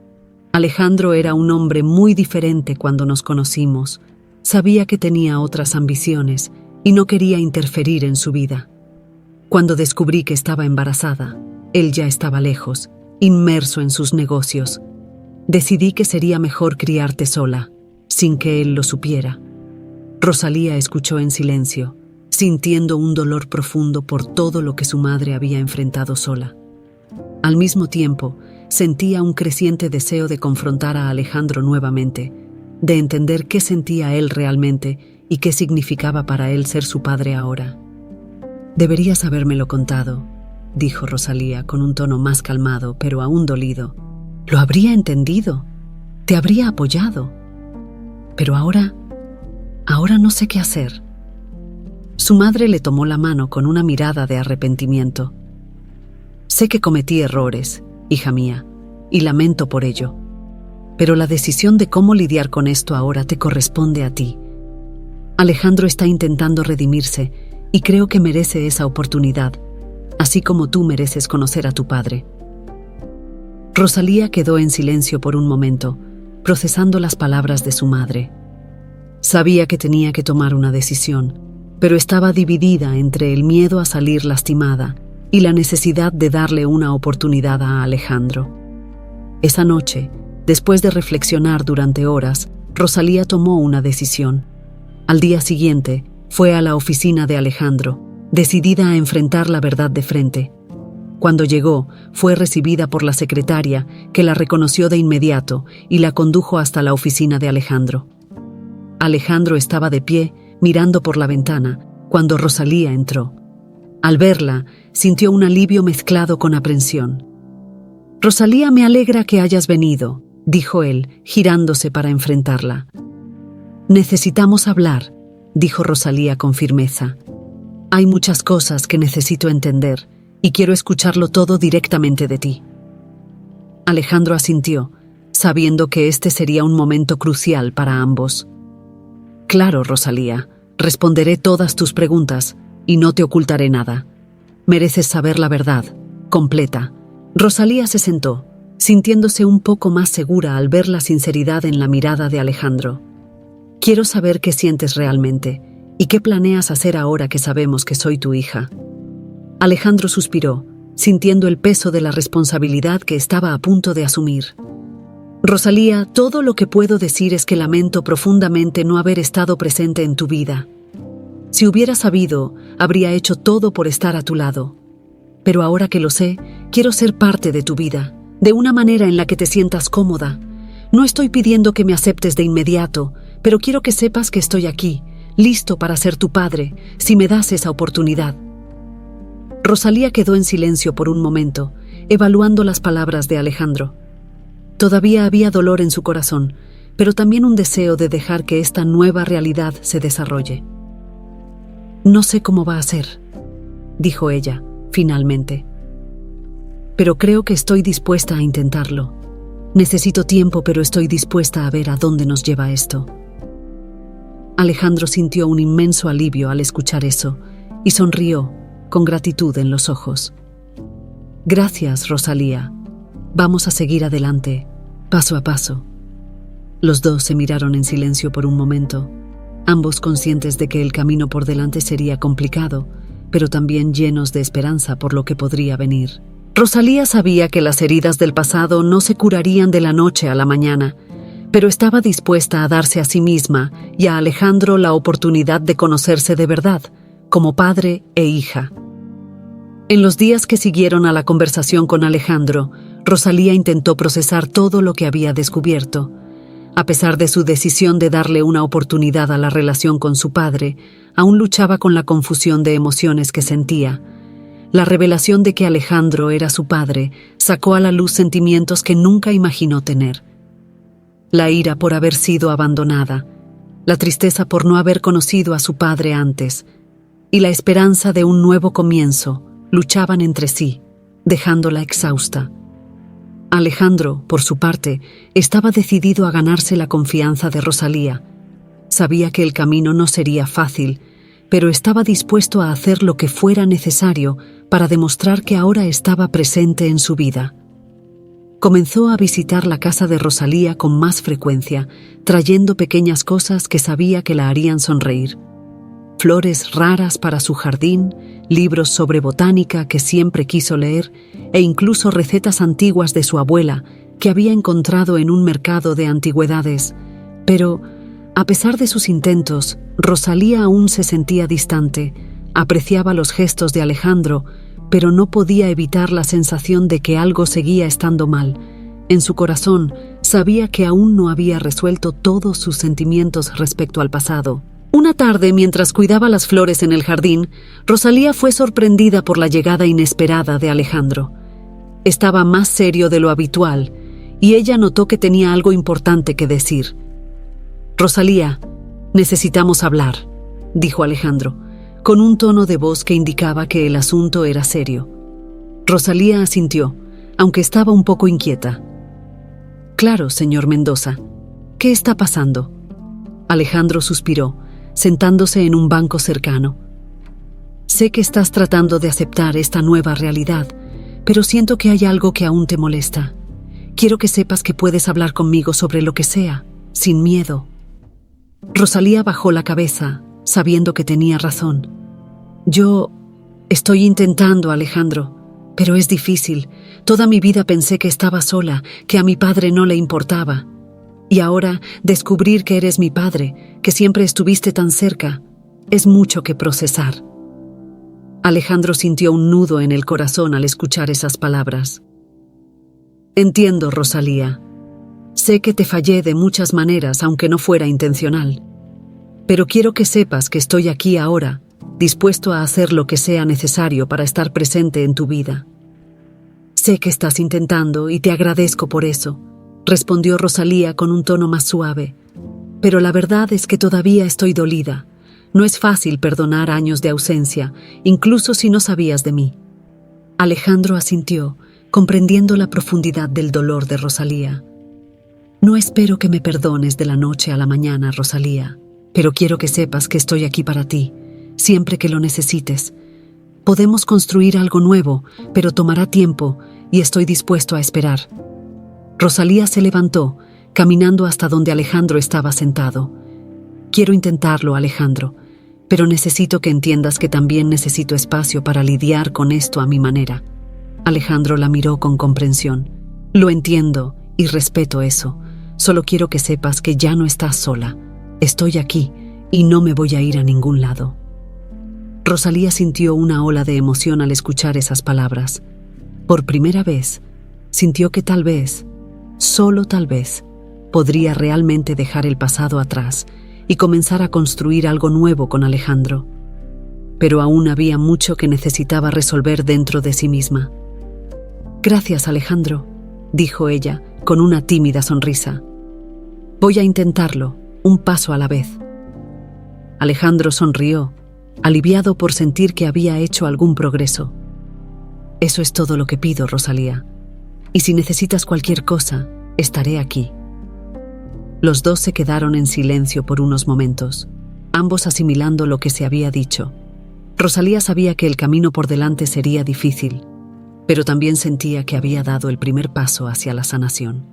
«Alejandro era un hombre muy diferente cuando nos conocimos. Sabía que tenía otras ambiciones y no quería interferir en su vida. Cuando descubrí que estaba embarazada, él ya estaba lejos, inmerso en sus negocios. Decidí que sería mejor criarte sola, sin que él lo supiera». Rosalía escuchó en silencio, sintiendo un dolor profundo por todo lo que su madre había enfrentado sola. Al mismo tiempo, sentía un creciente deseo de confrontar a Alejandro nuevamente, de entender qué sentía él realmente y qué significaba para él ser su padre ahora. «Deberías habérmelo contado», dijo Rosalía con un tono más calmado, pero aún dolido. «Lo habría entendido, te habría apoyado. Pero ahora no sé qué hacer». Su madre le tomó la mano con una mirada de arrepentimiento. «Sé que cometí errores, hija mía, y lamento por ello. Pero la decisión de cómo lidiar con esto ahora te corresponde a ti. Alejandro está intentando redimirse y creo que merece esa oportunidad, así como tú mereces conocer a tu padre». Rosalía quedó en silencio por un momento, procesando las palabras de su madre. Sabía que tenía que tomar una decisión, pero estaba dividida entre el miedo a salir lastimada y la necesidad de darle una oportunidad a Alejandro. Esa noche, después de reflexionar durante horas, Rosalía tomó una decisión. Al día siguiente, fue a la oficina de Alejandro, decidida a enfrentar la verdad de frente. Cuando llegó, fue recibida por la secretaria, que la reconoció de inmediato y la condujo hasta la oficina de Alejandro. Alejandro estaba de pie, mirando por la ventana, cuando Rosalía entró. Al verla, sintió un alivio mezclado con aprensión. «Rosalía, me alegra que hayas venido», dijo él, girándose para enfrentarla. «Necesitamos hablar. dijo Rosalía con firmeza. Hay muchas cosas que necesito entender y quiero escucharlo todo directamente de ti. Alejandro asintió, sabiendo que este sería un momento crucial para ambos. Claro, Rosalía, responderé todas tus preguntas y no te ocultaré nada. Mereces saber la verdad, completa. Rosalía se sentó, sintiéndose un poco más segura al ver la sinceridad en la mirada de Alejandro. Quiero saber qué sientes realmente y qué planeas hacer ahora que sabemos que soy tu hija. Alejandro suspiró, sintiendo el peso de la responsabilidad que estaba a punto de asumir. Rosalía, todo lo que puedo decir es que lamento profundamente no haber estado presente en tu vida. Si hubiera sabido, habría hecho todo por estar a tu lado. Pero ahora que lo sé, quiero ser parte de tu vida, de una manera en la que te sientas cómoda. No estoy pidiendo que me aceptes de inmediato, pero quiero que sepas que estoy aquí, listo para ser tu padre, si me das esa oportunidad. Rosalía quedó en silencio por un momento, evaluando las palabras de Alejandro. Todavía había dolor en su corazón, pero también un deseo de dejar que esta nueva realidad se desarrolle. No sé cómo va a ser, dijo ella, finalmente. Pero creo que estoy dispuesta a intentarlo. Necesito tiempo, pero estoy dispuesta a ver a dónde nos lleva esto. Alejandro sintió un inmenso alivio al escuchar eso y sonrió, con gratitud en los ojos. Gracias, Rosalía. Vamos a seguir adelante, paso a paso. Los dos se miraron en silencio por un momento, ambos conscientes de que el camino por delante sería complicado, pero también llenos de esperanza por lo que podría venir. Rosalía sabía que las heridas del pasado no se curarían de la noche a la mañana, pero estaba dispuesta a darse a sí misma y a Alejandro la oportunidad de conocerse de verdad, como padre e hija. En los días que siguieron a la conversación con Alejandro, Rosalía intentó procesar todo lo que había descubierto. A pesar de su decisión de darle una oportunidad a la relación con su padre, aún luchaba con la confusión de emociones que sentía. La revelación de que Alejandro era su padre sacó a la luz sentimientos que nunca imaginó tener. La ira por haber sido abandonada, la tristeza por no haber conocido a su padre antes, y la esperanza de un nuevo comienzo luchaban entre sí, dejándola exhausta. Alejandro, por su parte, estaba decidido a ganarse la confianza de Rosalía. Sabía que el camino no sería fácil, pero estaba dispuesto a hacer lo que fuera necesario para demostrar que ahora estaba presente en su vida. Comenzó a visitar la casa de Rosalía con más frecuencia, trayendo pequeñas cosas que sabía que la harían sonreír. Flores raras para su jardín, libros sobre botánica que siempre quiso leer e incluso recetas antiguas de su abuela que había encontrado en un mercado de antigüedades. Pero, a pesar de sus intentos, Rosalía aún se sentía distante, apreciaba los gestos de Alejandro, pero no podía evitar la sensación de que algo seguía estando mal. En su corazón, sabía que aún no había resuelto todos sus sentimientos respecto al pasado. Una tarde, mientras cuidaba las flores en el jardín, Rosalía fue sorprendida por la llegada inesperada de Alejandro. Estaba más serio de lo habitual, y ella notó que tenía algo importante que decir. «Rosalía, necesitamos hablar», dijo Alejandro, con un tono de voz que indicaba que el asunto era serio. Rosalía asintió, aunque estaba un poco inquieta. «Claro, señor Mendoza. ¿Qué está pasando?». Alejandro suspiró, sentándose en un banco cercano. «Sé que estás tratando de aceptar esta nueva realidad, pero siento que hay algo que aún te molesta. Quiero que sepas que puedes hablar conmigo sobre lo que sea, sin miedo». Rosalía bajó la cabeza, sabiendo que tenía razón. «Yo estoy intentando, Alejandro, pero es difícil. Toda mi vida pensé que estaba sola, que a mi padre no le importaba. Y ahora descubrir que eres mi padre, que siempre estuviste tan cerca, es mucho que procesar». Alejandro sintió un nudo en el corazón al escuchar esas palabras. «Entiendo, Rosalía. Sé que te fallé de muchas maneras, aunque no fuera intencional. Pero quiero que sepas que estoy aquí ahora, dispuesto a hacer lo que sea necesario para estar presente en tu vida. Sé que estás intentando y te agradezco por eso», respondió Rosalía con un tono más suave. «Pero la verdad es que todavía estoy dolida. No es fácil perdonar años de ausencia, incluso si no sabías de mí. Alejandro asintió, comprendiendo la profundidad del dolor de Rosalía. No espero que me perdones de la noche a la mañana, Rosalía, pero quiero que sepas que estoy aquí para ti, siempre que lo necesites. Podemos construir algo nuevo, pero tomará tiempo y estoy dispuesto a esperar. Rosalía se levantó, caminando hasta donde Alejandro estaba sentado. Quiero intentarlo, Alejandro, pero necesito que entiendas que también necesito espacio para lidiar con esto a mi manera. Alejandro la miró con comprensión. Lo entiendo y respeto eso. Solo quiero que sepas que ya no estás sola. Estoy aquí y no me voy a ir a ningún lado. Rosalía sintió una ola de emoción al escuchar esas palabras. Por primera vez, sintió que tal vez, solo tal vez, podría realmente dejar el pasado atrás y comenzar a construir algo nuevo con Alejandro. Pero aún había mucho que necesitaba resolver dentro de sí misma. «Gracias, Alejandro», dijo ella, con una tímida sonrisa. «Voy a intentarlo, un paso a la vez». Alejandro sonrió, aliviado por sentir que había hecho algún progreso. «Eso es todo lo que pido, Rosalía. Y si necesitas cualquier cosa, estaré aquí». Los dos se quedaron en silencio por unos momentos, ambos asimilando lo que se había dicho. Rosalía sabía que el camino por delante sería difícil, pero también sentía que había dado el primer paso hacia la sanación.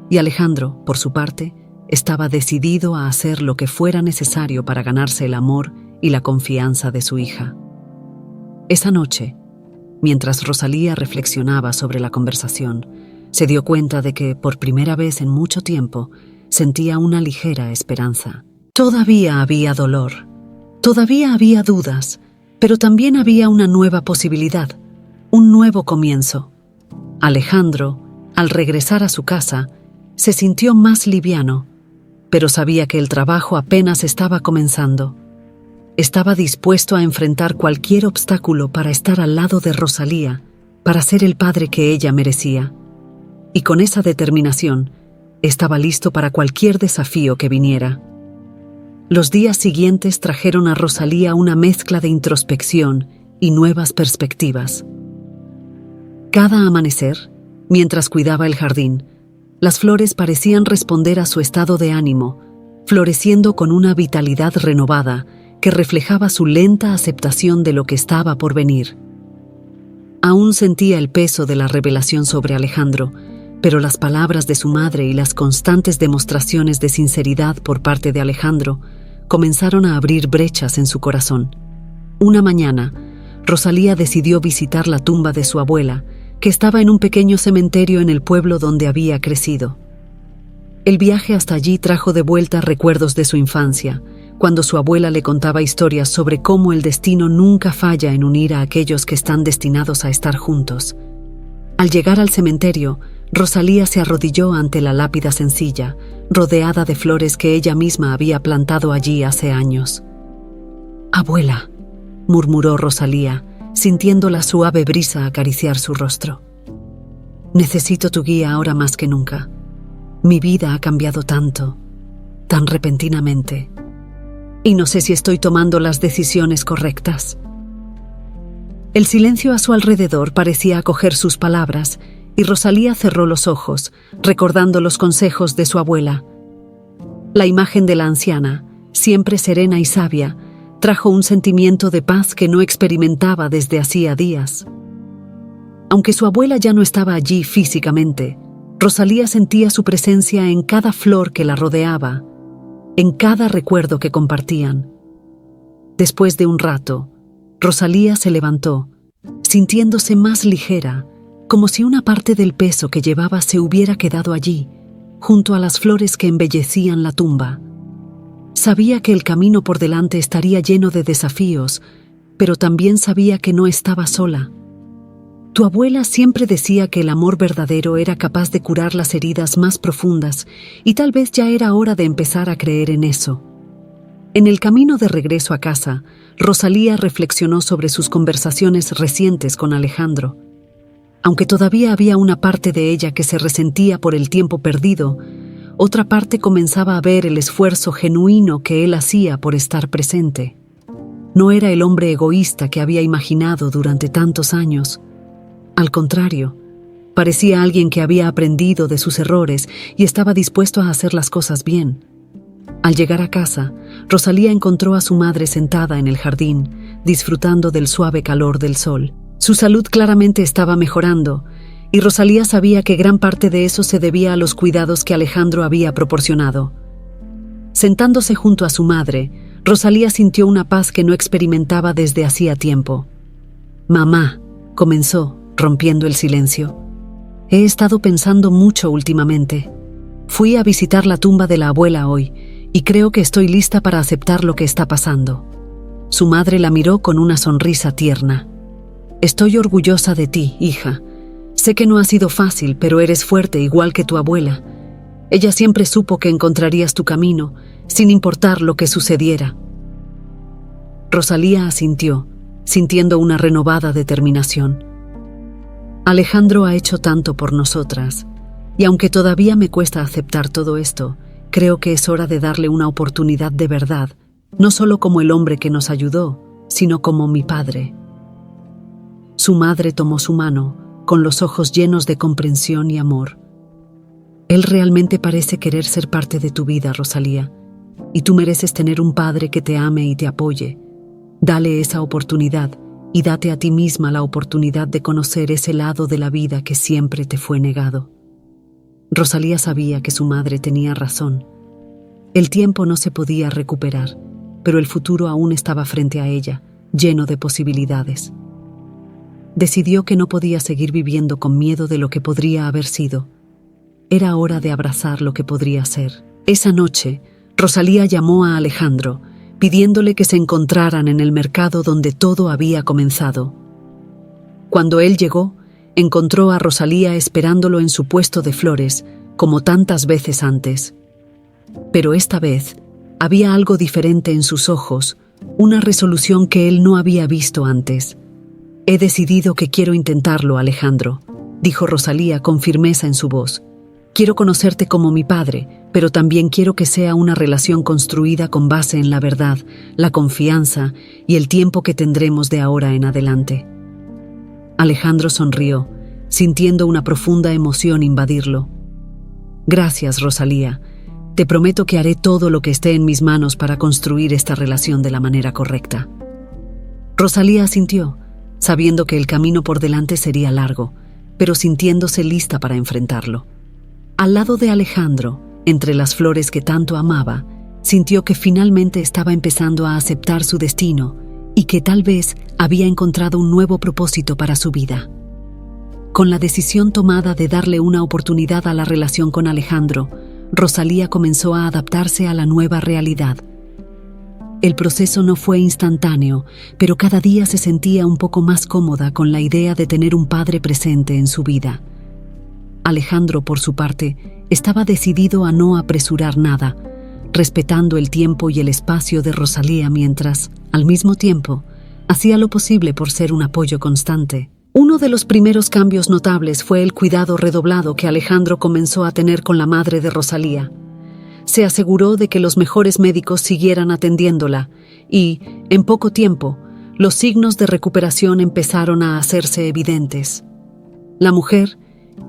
Y Alejandro, por su parte, estaba decidido a hacer lo que fuera necesario para ganarse el amor y la confianza de su hija. Esa noche, mientras Rosalía reflexionaba sobre la conversación, se dio cuenta de que, por primera vez en mucho tiempo, sentía una ligera esperanza. Todavía había dolor, todavía había dudas, pero también había una nueva posibilidad, un nuevo comienzo. Alejandro, al regresar a su casa, se sintió más liviano, pero sabía que el trabajo apenas estaba comenzando. Estaba dispuesto a enfrentar cualquier obstáculo para estar al lado de Rosalía, para ser el padre que ella merecía. Y con esa determinación, estaba listo para cualquier desafío que viniera. Los días siguientes trajeron a Rosalía una mezcla de introspección y nuevas perspectivas. Cada amanecer, mientras cuidaba el jardín, las flores parecían responder a su estado de ánimo, floreciendo con una vitalidad renovada que reflejaba su lenta aceptación de lo que estaba por venir. Aún sentía el peso de la revelación sobre Alejandro, pero las palabras de su madre y las constantes demostraciones de sinceridad por parte de Alejandro comenzaron a abrir brechas en su corazón. Una mañana, Rosalía decidió visitar la tumba de su abuela, que estaba en un pequeño cementerio en el pueblo donde había crecido. El viaje hasta allí trajo de vuelta recuerdos de su infancia, cuando su abuela le contaba historias sobre cómo el destino nunca falla en unir a aquellos que están destinados a estar juntos. Al llegar al cementerio, Rosalía se arrodilló ante la lápida sencilla, rodeada de flores que ella misma había plantado allí hace años. «Abuela», murmuró Rosalía, sintiendo la suave brisa acariciar su rostro. «Necesito tu guía ahora más que nunca. Mi vida ha cambiado tanto, tan repentinamente, y no sé si estoy tomando las decisiones correctas». El silencio a su alrededor parecía acoger sus palabras, y Rosalía cerró los ojos, recordando los consejos de su abuela. La imagen de la anciana, siempre serena y sabia, trajo un sentimiento de paz que no experimentaba desde hacía días. Aunque su abuela ya no estaba allí físicamente, Rosalía sentía su presencia en cada flor que la rodeaba, en cada recuerdo que compartían. Después de un rato, Rosalía se levantó, sintiéndose más ligera, como si una parte del peso que llevaba se hubiera quedado allí, junto a las flores que embellecían la tumba. Sabía que el camino por delante estaría lleno de desafíos, pero también sabía que no estaba sola. Tu abuela siempre decía que el amor verdadero era capaz de curar las heridas más profundas, y tal vez ya era hora de empezar a creer en eso. En el camino de regreso a casa, Rosalía reflexionó sobre sus conversaciones recientes con Alejandro. Aunque todavía había una parte de ella que se resentía por el tiempo perdido, otra parte comenzaba a ver el esfuerzo genuino que él hacía por estar presente. No era el hombre egoísta que había imaginado durante tantos años. Al contrario, parecía alguien que había aprendido de sus errores y estaba dispuesto a hacer las cosas bien. Al llegar a casa, Rosalía encontró a su madre sentada en el jardín, disfrutando del suave calor del sol. Su salud claramente estaba mejorando, y Rosalía sabía que gran parte de eso se debía a los cuidados que Alejandro había proporcionado. Sentándose junto a su madre, Rosalía sintió una paz que no experimentaba desde hacía tiempo. «Mamá», comenzó, rompiendo el silencio, «he estado pensando mucho últimamente. Fui a visitar la tumba de la abuela hoy, y creo que estoy lista para aceptar lo que está pasando». Su madre la miró con una sonrisa tierna. «Estoy orgullosa de ti, hija. Sé que no ha sido fácil, pero eres fuerte igual que tu abuela. Ella siempre supo que encontrarías tu camino, sin importar lo que sucediera». Rosalía asintió, sintiendo una renovada determinación. «Alejandro ha hecho tanto por nosotras, y aunque todavía me cuesta aceptar todo esto, creo que es hora de darle una oportunidad de verdad, no solo como el hombre que nos ayudó, sino como mi padre». Su madre tomó su mano, con los ojos llenos de comprensión y amor. «Él realmente parece querer ser parte de tu vida, Rosalía, y tú mereces tener un padre que te ame y te apoye. Dale esa oportunidad y date a ti misma la oportunidad de conocer ese lado de la vida que siempre te fue negado». Rosalía sabía que su madre tenía razón. El tiempo no se podía recuperar, pero el futuro aún estaba frente a ella, lleno de posibilidades. Decidió que no podía seguir viviendo con miedo de lo que podría haber sido. Era hora de abrazar lo que podría ser. Esa noche, Rosalía llamó a Alejandro, pidiéndole que se encontraran en el mercado donde todo había comenzado. Cuando él llegó, encontró a Rosalía esperándolo en su puesto de flores, como tantas veces antes. Pero esta vez, había algo diferente en sus ojos, una resolución que él no había visto antes. «He decidido que quiero intentarlo, Alejandro», dijo Rosalía con firmeza en su voz. «Quiero conocerte como mi padre, pero también quiero que sea una relación construida con base en la verdad, la confianza y el tiempo que tendremos de ahora en adelante». Alejandro sonrió, sintiendo una profunda emoción invadirlo. «Gracias, Rosalía. Te prometo que haré todo lo que esté en mis manos para construir esta relación de la manera correcta». Rosalía asintió, sabiendo que el camino por delante sería largo, pero sintiéndose lista para enfrentarlo. Al lado de Alejandro, entre las flores que tanto amaba, sintió que finalmente estaba empezando a aceptar su destino y que tal vez había encontrado un nuevo propósito para su vida. Con la decisión tomada de darle una oportunidad a la relación con Alejandro, Rosalía comenzó a adaptarse a la nueva realidad. El proceso no fue instantáneo, pero cada día se sentía un poco más cómoda con la idea de tener un padre presente en su vida. Alejandro, por su parte, estaba decidido a no apresurar nada, respetando el tiempo y el espacio de Rosalía mientras, al mismo tiempo, hacía lo posible por ser un apoyo constante. Uno de los primeros cambios notables fue el cuidado redoblado que Alejandro comenzó a tener con la madre de Rosalía. Se aseguró de que los mejores médicos siguieran atendiéndola y, en poco tiempo, los signos de recuperación empezaron a hacerse evidentes. La mujer,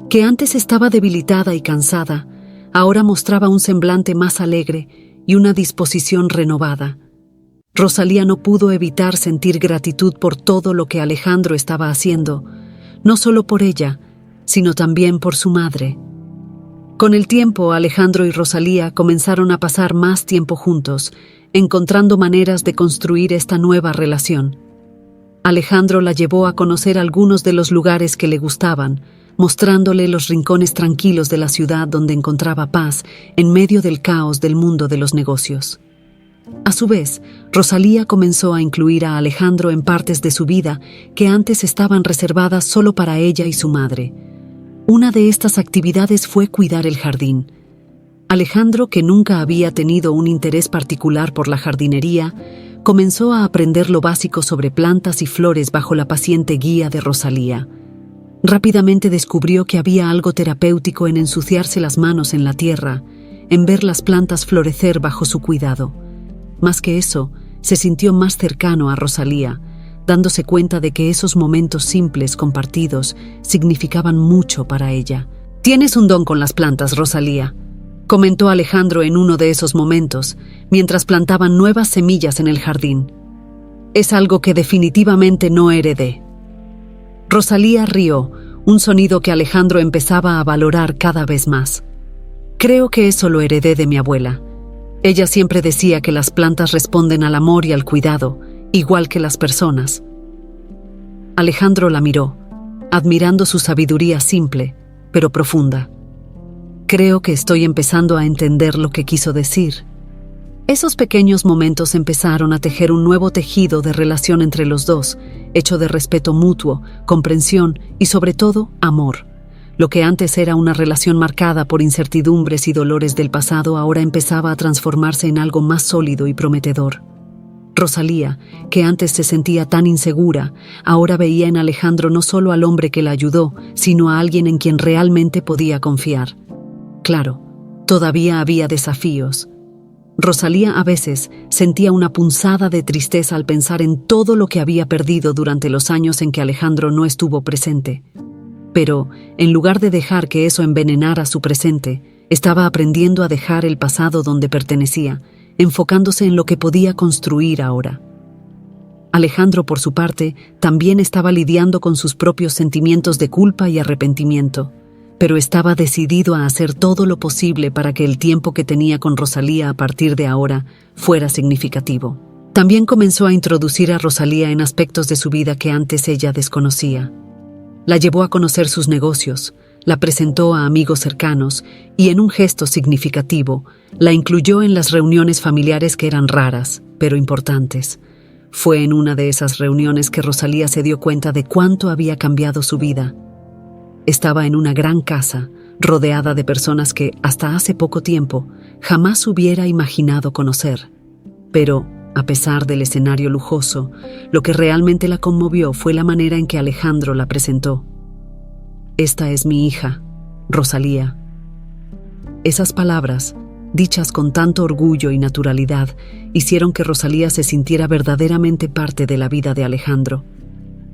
que antes estaba debilitada y cansada, ahora mostraba un semblante más alegre y una disposición renovada. Rosalía no pudo evitar sentir gratitud por todo lo que Alejandro estaba haciendo, no solo por ella, sino también por su madre. Con el tiempo, Alejandro y Rosalía comenzaron a pasar más tiempo juntos, encontrando maneras de construir esta nueva relación. Alejandro la llevó a conocer algunos de los lugares que le gustaban, mostrándole los rincones tranquilos de la ciudad donde encontraba paz en medio del caos del mundo de los negocios. A su vez, Rosalía comenzó a incluir a Alejandro en partes de su vida que antes estaban reservadas solo para ella y su madre. Una de estas actividades fue cuidar el jardín. Alejandro, que nunca había tenido un interés particular por la jardinería, comenzó a aprender lo básico sobre plantas y flores bajo la paciente guía de Rosalía. Rápidamente descubrió que había algo terapéutico en ensuciarse las manos en la tierra, en ver las plantas florecer bajo su cuidado. Más que eso, se sintió más cercano a Rosalía, dándose cuenta de que esos momentos simples compartidos significaban mucho para ella. «Tienes un don con las plantas, Rosalía», comentó Alejandro en uno de esos momentos, mientras plantaban nuevas semillas en el jardín. «Es algo que definitivamente no heredé». Rosalía rió, un sonido que Alejandro empezaba a valorar cada vez más. «Creo que eso lo heredé de mi abuela. Ella siempre decía que las plantas responden al amor y al cuidado, igual que las personas». Alejandro la miró, admirando su sabiduría simple, pero profunda. «Creo que estoy empezando a entender lo que quiso decir». Esos pequeños momentos empezaron a tejer un nuevo tejido de relación entre los dos, hecho de respeto mutuo, comprensión y, sobre todo, amor. Lo que antes era una relación marcada por incertidumbres y dolores del pasado ahora empezaba a transformarse en algo más sólido y prometedor. Rosalía, que antes se sentía tan insegura, ahora veía en Alejandro no solo al hombre que la ayudó, sino a alguien en quien realmente podía confiar. Claro, todavía había desafíos. Rosalía a veces sentía una punzada de tristeza al pensar en todo lo que había perdido durante los años en que Alejandro no estuvo presente. Pero, en lugar de dejar que eso envenenara su presente, estaba aprendiendo a dejar el pasado donde pertenecía, enfocándose en lo que podía construir ahora. Alejandro, por su parte, también estaba lidiando con sus propios sentimientos de culpa y arrepentimiento, pero estaba decidido a hacer todo lo posible para que el tiempo que tenía con Rosalía a partir de ahora fuera significativo. También comenzó a introducir a Rosalía en aspectos de su vida que antes ella desconocía. La llevó a conocer sus negocios, la presentó a amigos cercanos y, en un gesto significativo, la incluyó en las reuniones familiares que eran raras, pero importantes. Fue en una de esas reuniones que Rosalía se dio cuenta de cuánto había cambiado su vida. Estaba en una gran casa, rodeada de personas que, hasta hace poco tiempo, jamás hubiera imaginado conocer. Pero, a pesar del escenario lujoso, lo que realmente la conmovió fue la manera en que Alejandro la presentó. «Esta es mi hija, Rosalía». Esas palabras, dichas con tanto orgullo y naturalidad, hicieron que Rosalía se sintiera verdaderamente parte de la vida de Alejandro.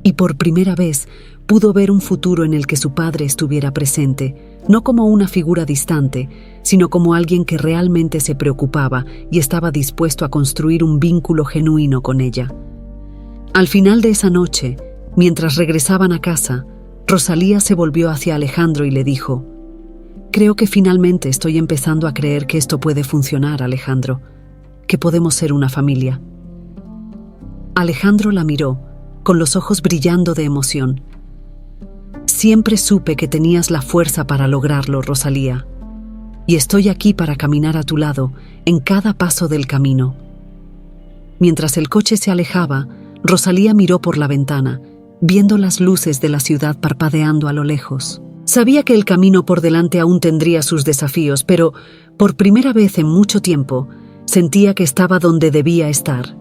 Y por primera vez pudo ver un futuro en el que su padre estuviera presente, no como una figura distante, sino como alguien que realmente se preocupaba y estaba dispuesto a construir un vínculo genuino con ella. Al final de esa noche, mientras regresaban a casa, Rosalía se volvió hacia Alejandro y le dijo: «Creo que finalmente estoy empezando a creer que esto puede funcionar, Alejandro, que podemos ser una familia». Alejandro la miró, con los ojos brillando de emoción. «Siempre supe que tenías la fuerza para lograrlo, Rosalía, y estoy aquí para caminar a tu lado en cada paso del camino». Mientras el coche se alejaba, Rosalía miró por la ventana, viendo las luces de la ciudad parpadeando a lo lejos. Sabía que el camino por delante aún tendría sus desafíos, pero, por primera vez en mucho tiempo, sentía que estaba donde debía estar.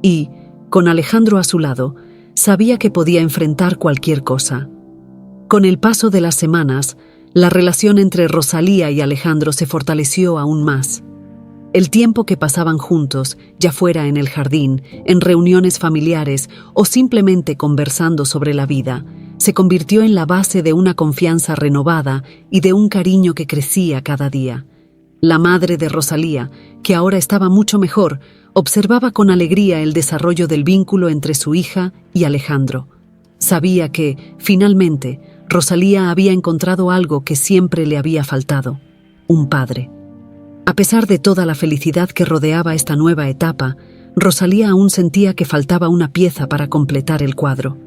Y, con Alejandro a su lado, sabía que podía enfrentar cualquier cosa. Con el paso de las semanas, la relación entre Rosalía y Alejandro se fortaleció aún más. El tiempo que pasaban juntos, ya fuera en el jardín, en reuniones familiares o simplemente conversando sobre la vida, se convirtió en la base de una confianza renovada y de un cariño que crecía cada día. La madre de Rosalía, que ahora estaba mucho mejor, observaba con alegría el desarrollo del vínculo entre su hija y Alejandro. Sabía que, finalmente, Rosalía había encontrado algo que siempre le había faltado: un padre. A pesar de toda la felicidad que rodeaba esta nueva etapa, Rosalía aún sentía que faltaba una pieza para completar el cuadro.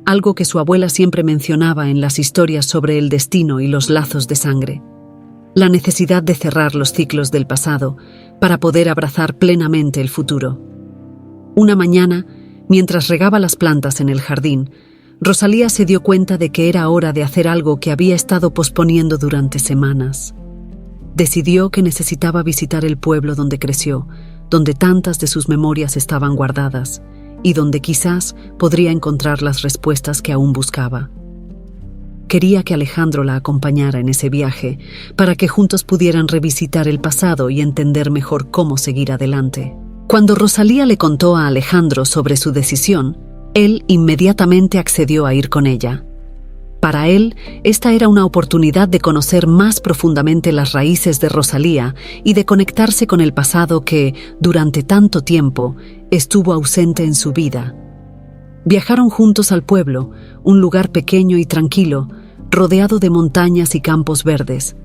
Algo que su abuela siempre mencionaba en las historias sobre el destino y los lazos de sangre. La necesidad de cerrar los ciclos del pasado para poder abrazar plenamente el futuro. Una mañana, mientras regaba las plantas en el jardín, Rosalía se dio cuenta de que era hora de hacer algo que había estado posponiendo durante semanas. Decidió que necesitaba visitar el pueblo donde creció, donde tantas de sus memorias estaban guardadas y donde quizás podría encontrar las respuestas que aún buscaba. Quería que Alejandro la acompañara en ese viaje, para que juntos pudieran revisitar el pasado y entender mejor cómo seguir adelante. Cuando Rosalía le contó a Alejandro sobre su decisión, él inmediatamente accedió a ir con ella. Para él, esta era una oportunidad de conocer más profundamente las raíces de Rosalía y de conectarse con el pasado que, durante tanto tiempo, estuvo ausente en su vida. Viajaron juntos al pueblo, un lugar pequeño y tranquilo, rodeado de montañas y campos verdes.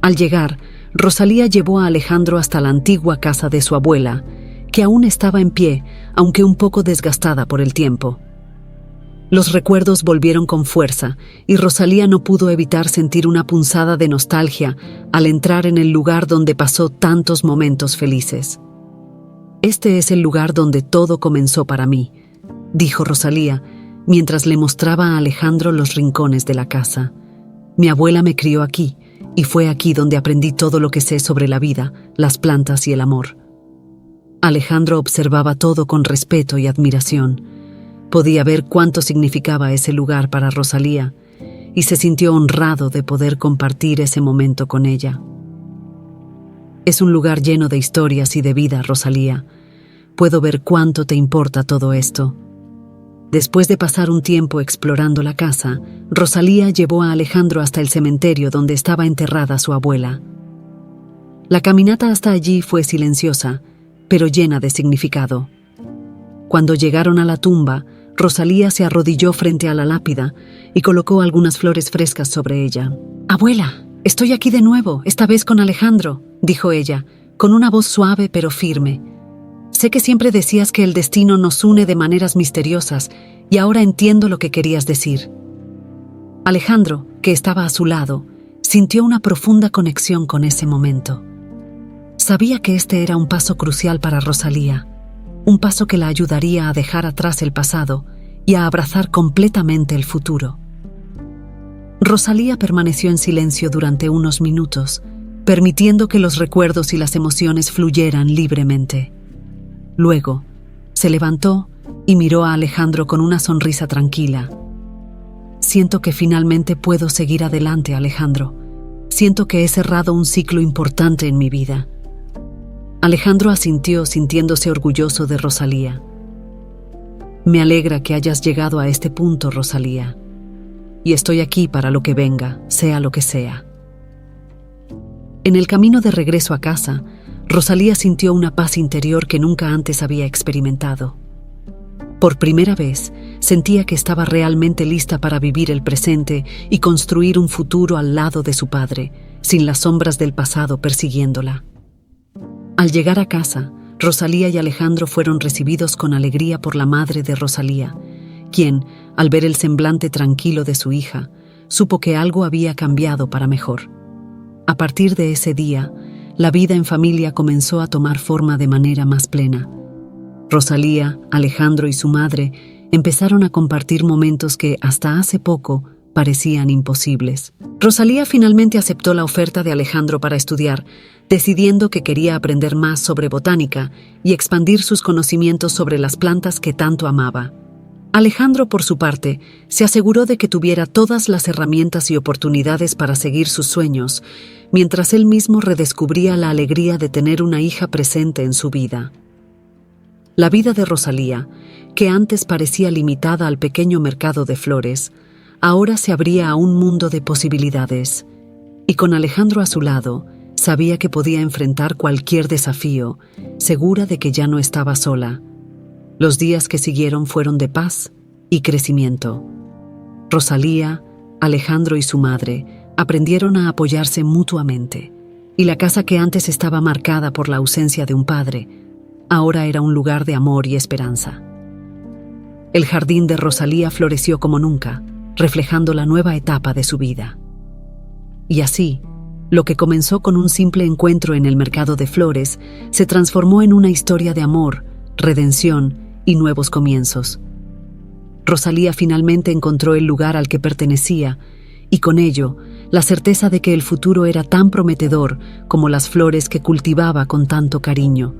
Al llegar, Rosalía llevó a Alejandro hasta la antigua casa de su abuela, que aún estaba en pie, aunque un poco desgastada por el tiempo. Los recuerdos volvieron con fuerza, y Rosalía no pudo evitar sentir una punzada de nostalgia al entrar en el lugar donde pasó tantos momentos felices. «Este es el lugar donde todo comenzó para mí», dijo Rosalía, mientras le mostraba a Alejandro los rincones de la casa. «Mi abuela me crió aquí, y fue aquí donde aprendí todo lo que sé sobre la vida, las plantas y el amor». Alejandro observaba todo con respeto y admiración. Podía ver cuánto significaba ese lugar para Rosalía, y se sintió honrado de poder compartir ese momento con ella. «Es un lugar lleno de historias y de vida, Rosalía. Puedo ver cuánto te importa todo esto». Después de pasar un tiempo explorando la casa, Rosalía llevó a Alejandro hasta el cementerio donde estaba enterrada su abuela. La caminata hasta allí fue silenciosa, pero llena de significado. Cuando llegaron a la tumba, Rosalía se arrodilló frente a la lápida y colocó algunas flores frescas sobre ella. «Abuela, estoy aquí de nuevo, esta vez con Alejandro», dijo ella, con una voz suave pero firme. «Sé que siempre decías que el destino nos une de maneras misteriosas, y ahora entiendo lo que querías decir». Alejandro, que estaba a su lado, sintió una profunda conexión con ese momento. Sabía que este era un paso crucial para Rosalía, un paso que la ayudaría a dejar atrás el pasado y a abrazar completamente el futuro. Rosalía permaneció en silencio durante unos minutos, permitiendo que los recuerdos y las emociones fluyeran libremente. Luego, se levantó y miró a Alejandro con una sonrisa tranquila. «Siento que finalmente puedo seguir adelante, Alejandro. Siento que he cerrado un ciclo importante en mi vida». Alejandro asintió, sintiéndose orgulloso de Rosalía. «Me alegra que hayas llegado a este punto, Rosalía. Y estoy aquí para lo que venga, sea lo que sea». En el camino de regreso a casa, Rosalía sintió una paz interior que nunca antes había experimentado. Por primera vez, sentía que estaba realmente lista para vivir el presente y construir un futuro al lado de su padre, sin las sombras del pasado persiguiéndola. Al llegar a casa, Rosalía y Alejandro fueron recibidos con alegría por la madre de Rosalía, quien, al ver el semblante tranquilo de su hija, supo que algo había cambiado para mejor. A partir de ese día, la vida en familia comenzó a tomar forma de manera más plena. Rosalía, Alejandro y su madre empezaron a compartir momentos que, hasta hace poco, parecían imposibles. Rosalía finalmente aceptó la oferta de Alejandro para estudiar, decidiendo que quería aprender más sobre botánica y expandir sus conocimientos sobre las plantas que tanto amaba. Alejandro, por su parte, se aseguró de que tuviera todas las herramientas y oportunidades para seguir sus sueños, mientras él mismo redescubría la alegría de tener una hija presente en su vida. La vida de Rosalía, que antes parecía limitada al pequeño mercado de flores, ahora se abría a un mundo de posibilidades, y con Alejandro a su lado, sabía que podía enfrentar cualquier desafío, segura de que ya no estaba sola. Los días que siguieron fueron de paz y crecimiento. Rosalía, Alejandro y su madre aprendieron a apoyarse mutuamente, y la casa que antes estaba marcada por la ausencia de un padre, ahora era un lugar de amor y esperanza. El jardín de Rosalía floreció como nunca, reflejando la nueva etapa de su vida. Y así, lo que comenzó con un simple encuentro en el mercado de flores se transformó en una historia de amor, redención y nuevos comienzos. Rosalía finalmente encontró el lugar al que pertenecía y con ello la certeza de que el futuro era tan prometedor como las flores que cultivaba con tanto cariño.